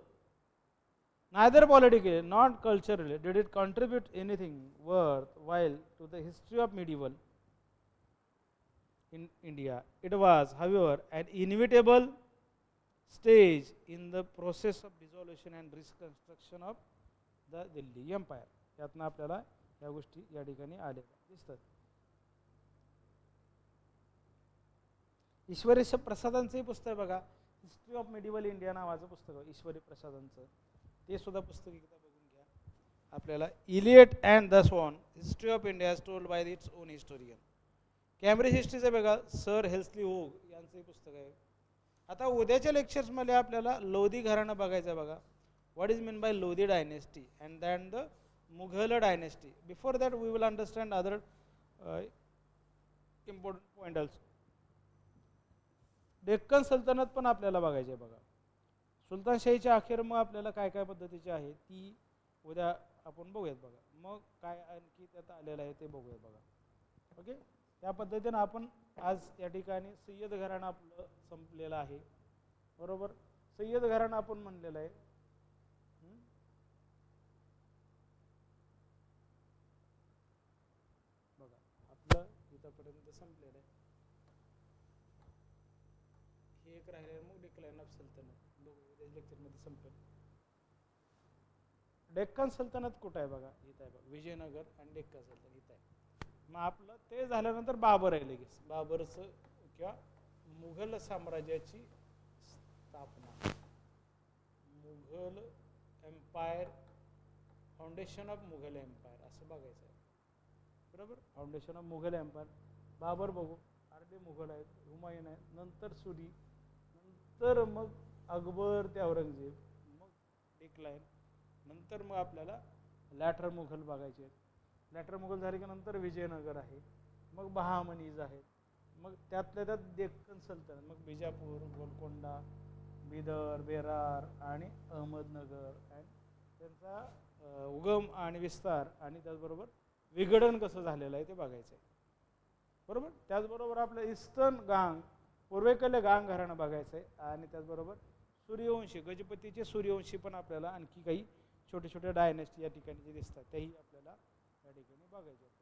Neither politically nor culturally did it contribute anything worthwhile to the history of medieval in India. It was, however, an inevitable stage in the process of dissolution and reconstruction of the Delhi Empire. यातनं आपल्याला या गोष्टी या ठिकाणी आलेल्या दिसतात. ईश्वरी प्रसादांचंही पुस्तक बघा, हिस्ट्री ऑफ मेडिवल इंडिया नावाचं पुस्तक ईश्वरी प्रसादांचं, ते सुद्धा पुस्तक एकदा बघून घ्या. आपल्याला Elliot and the Swan history of India is told by its own historian. Cambridge हिस्ट्रीचं बघा सर हेल्सली होग यांचंही पुस्तक आहे. आता उद्याच्या लेक्चर्समध्ये आपल्याला लोधी घराणं बघायचं बघा. What is mean by Lodhi dynasty and then the Mughal dynasty. Before that we will understand other important point also. Deccan सल्तनत पण आपल्याला बघायची आहे बघा. सुलतानशाहीच्या अखेर मग आपल्याला काय काय पद्धतीची आहे ती उद्या आपण बघूयात बघा. मग काय आणखी त्यात आलेलं आहे ते बघूयात बघा. ओके, त्या पद्धतीनं आपण आज या ठिकाणी सय्यद घराणं आपलं संपलेलं आहे. बरोबर, सय्यद घराणं आपण म्हणलेलं आहे. बघा आपलं इथंपर्यंत संपलेलं आहे. हे एक राहिले, मग डिक्लाइन ऑफ सल्तनत लेक्चरमध्ये संपेल. डेक्कन सल्तनत कुठं आहे बघा, इथं आहे बघा, विजयनगर आणि डेक्कन सल्तनत इथं आहे. मग आपलं ते झाल्यानंतर बाबर आहे लगेच. बाबरचं किंवा मुघल साम्राज्याची स्थापना, Mughal empire, foundation of Mughal empire असं बघायचं आहे. बरोबर, foundation of Mughal empire. Babur बघू, अर्धे मुघल आहेत, हुमायून आहेत, नंतर सुरी, नंतर मग अकबर ते औरंगजेब, मग डिक्लाइन, नंतर मग आपल्याला लॅटर मुघल बघायचे आहेत. लॅटर मुघल झाले की नंतर विजयनगर आहे, मग बहामनीज आहेत, मग त्यातल्या त्यात डेक्कन सल्तनत, मग बिजापूर, गोलकोंडा, बिदर, बेरार आणि अहमदनगर, आणि त्यांचा उगम आणि विस्तार आणि त्याचबरोबर विघटन कसं झालेलं आहे ते बघायचं आहे. बरोबर, त्याचबरोबर आपलं ईस्टर्न गांग, पूर्वेकडले गांग घराणं बघायचं आहे. आणि त्याचबरोबर सूर्यवंशी, गजपतीचे सूर्यवंशी पण आपल्याला आणखी काही छोटे छोटे डायनेस्टी या ठिकाणी जे दिसतात तेही आपल्याला या ठिकाणी बघायचे आहेत.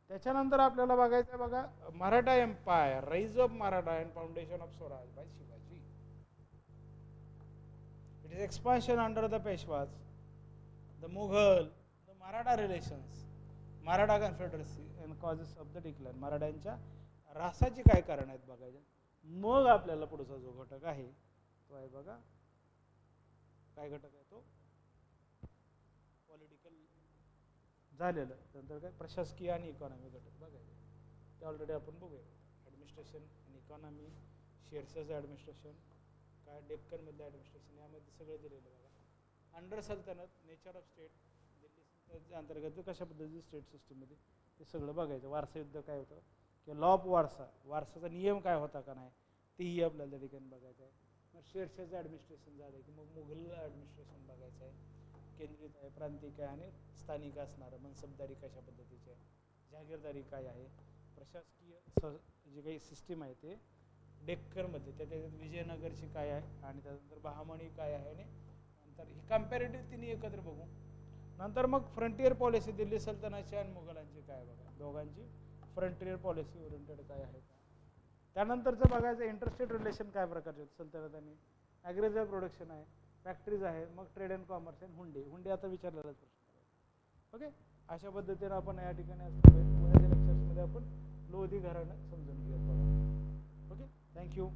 त्याच्यानंतर आपल्याला बघायचं आहे बघा Maratha empire, rise of Maratha and foundation of Swaraj by Shivaji. It is expansion under the Peshwas, the Mughal, the Maratha relations, Maratha confederacy and causes of the decline. मराठ्यांच्या ऱ्हासाची काय कारण आहेत बघायचे. मग आपल्याला पुढचा जो घटक आहे तो आहे बघा, काय घटक आहे तो, पॉलिटिकल झालेलं, नंतर काय प्रशासकीय आणि इकॉनॉमी घटक बघायचे. ते ऑलरेडी आपण बघूया. ॲडमिनिस्ट्रेशन आणि इकॉनॉमी, शेअर्सचं ॲडमिनिस्ट्रेशन, काय डेक्कनमधलं ॲडमिनिस्ट्रेशन, यामध्ये सगळं दिलेलं बघा. अंडर सल्तनत, नेचर ऑफ स्टेट, दिल्ली सल्तनतच्या अंतर्गत कशा पद्धतीची स्टेट सिस्टीममध्ये ते सगळं बघायचं. वारसा युद्ध काय होतं किंवा लॉ ऑफ वारसा, वारसाचा नियम काय होता का नाही तेही आपल्याला त्या ठिकाणी बघायचं आहे. मग शेअर्सचं ॲडमिनिस्ट्रेशन झालं की मग मुघल ॲडमिनिस्ट्रेशन बघायचं आहे. केंद्रित आहे, प्रांतिक आहे आणि स्थानिक असणारं. मनसबदारी कशा पद्धतीची आहे, जहागीरदारी काय आहे, प्रशासकीय जे काही सिस्टीम आहे ते डेक्कनमध्ये, त्याच्यात विजयनगरची काय आहे आणि त्यानंतर बहामनी काय आहे, आणि नंतर ही कम्पॅरेटिव्ह तिन्ही एकत्र बघू. नंतर मग फ्रंटियर पॉलिसी, दिल्ली सल्तनतची आणि मुघलांची काय बघा, दोघांची फ्रंटियर पॉलिसी ओरिएंटेड काय आहे. त्यानंतरचं बघायचं इंटरस्टेट रिलेशन काय प्रकारचे आहेत सल्तनत आणि ॲग्रिकल्चर प्रोडक्शन आहे, फॅक्टरीज आहे, मग ट्रेड अँड कॉमर्स आणि हुंडी. हुंडी आता विचारलेलाच प्रश्न आहे. ओके, अशा पद्धतीने आपण या ठिकाणी उद्याच्या लेक्चर्समध्ये आपण लोधी घराणं समजून घेऊया. Okay, thank you.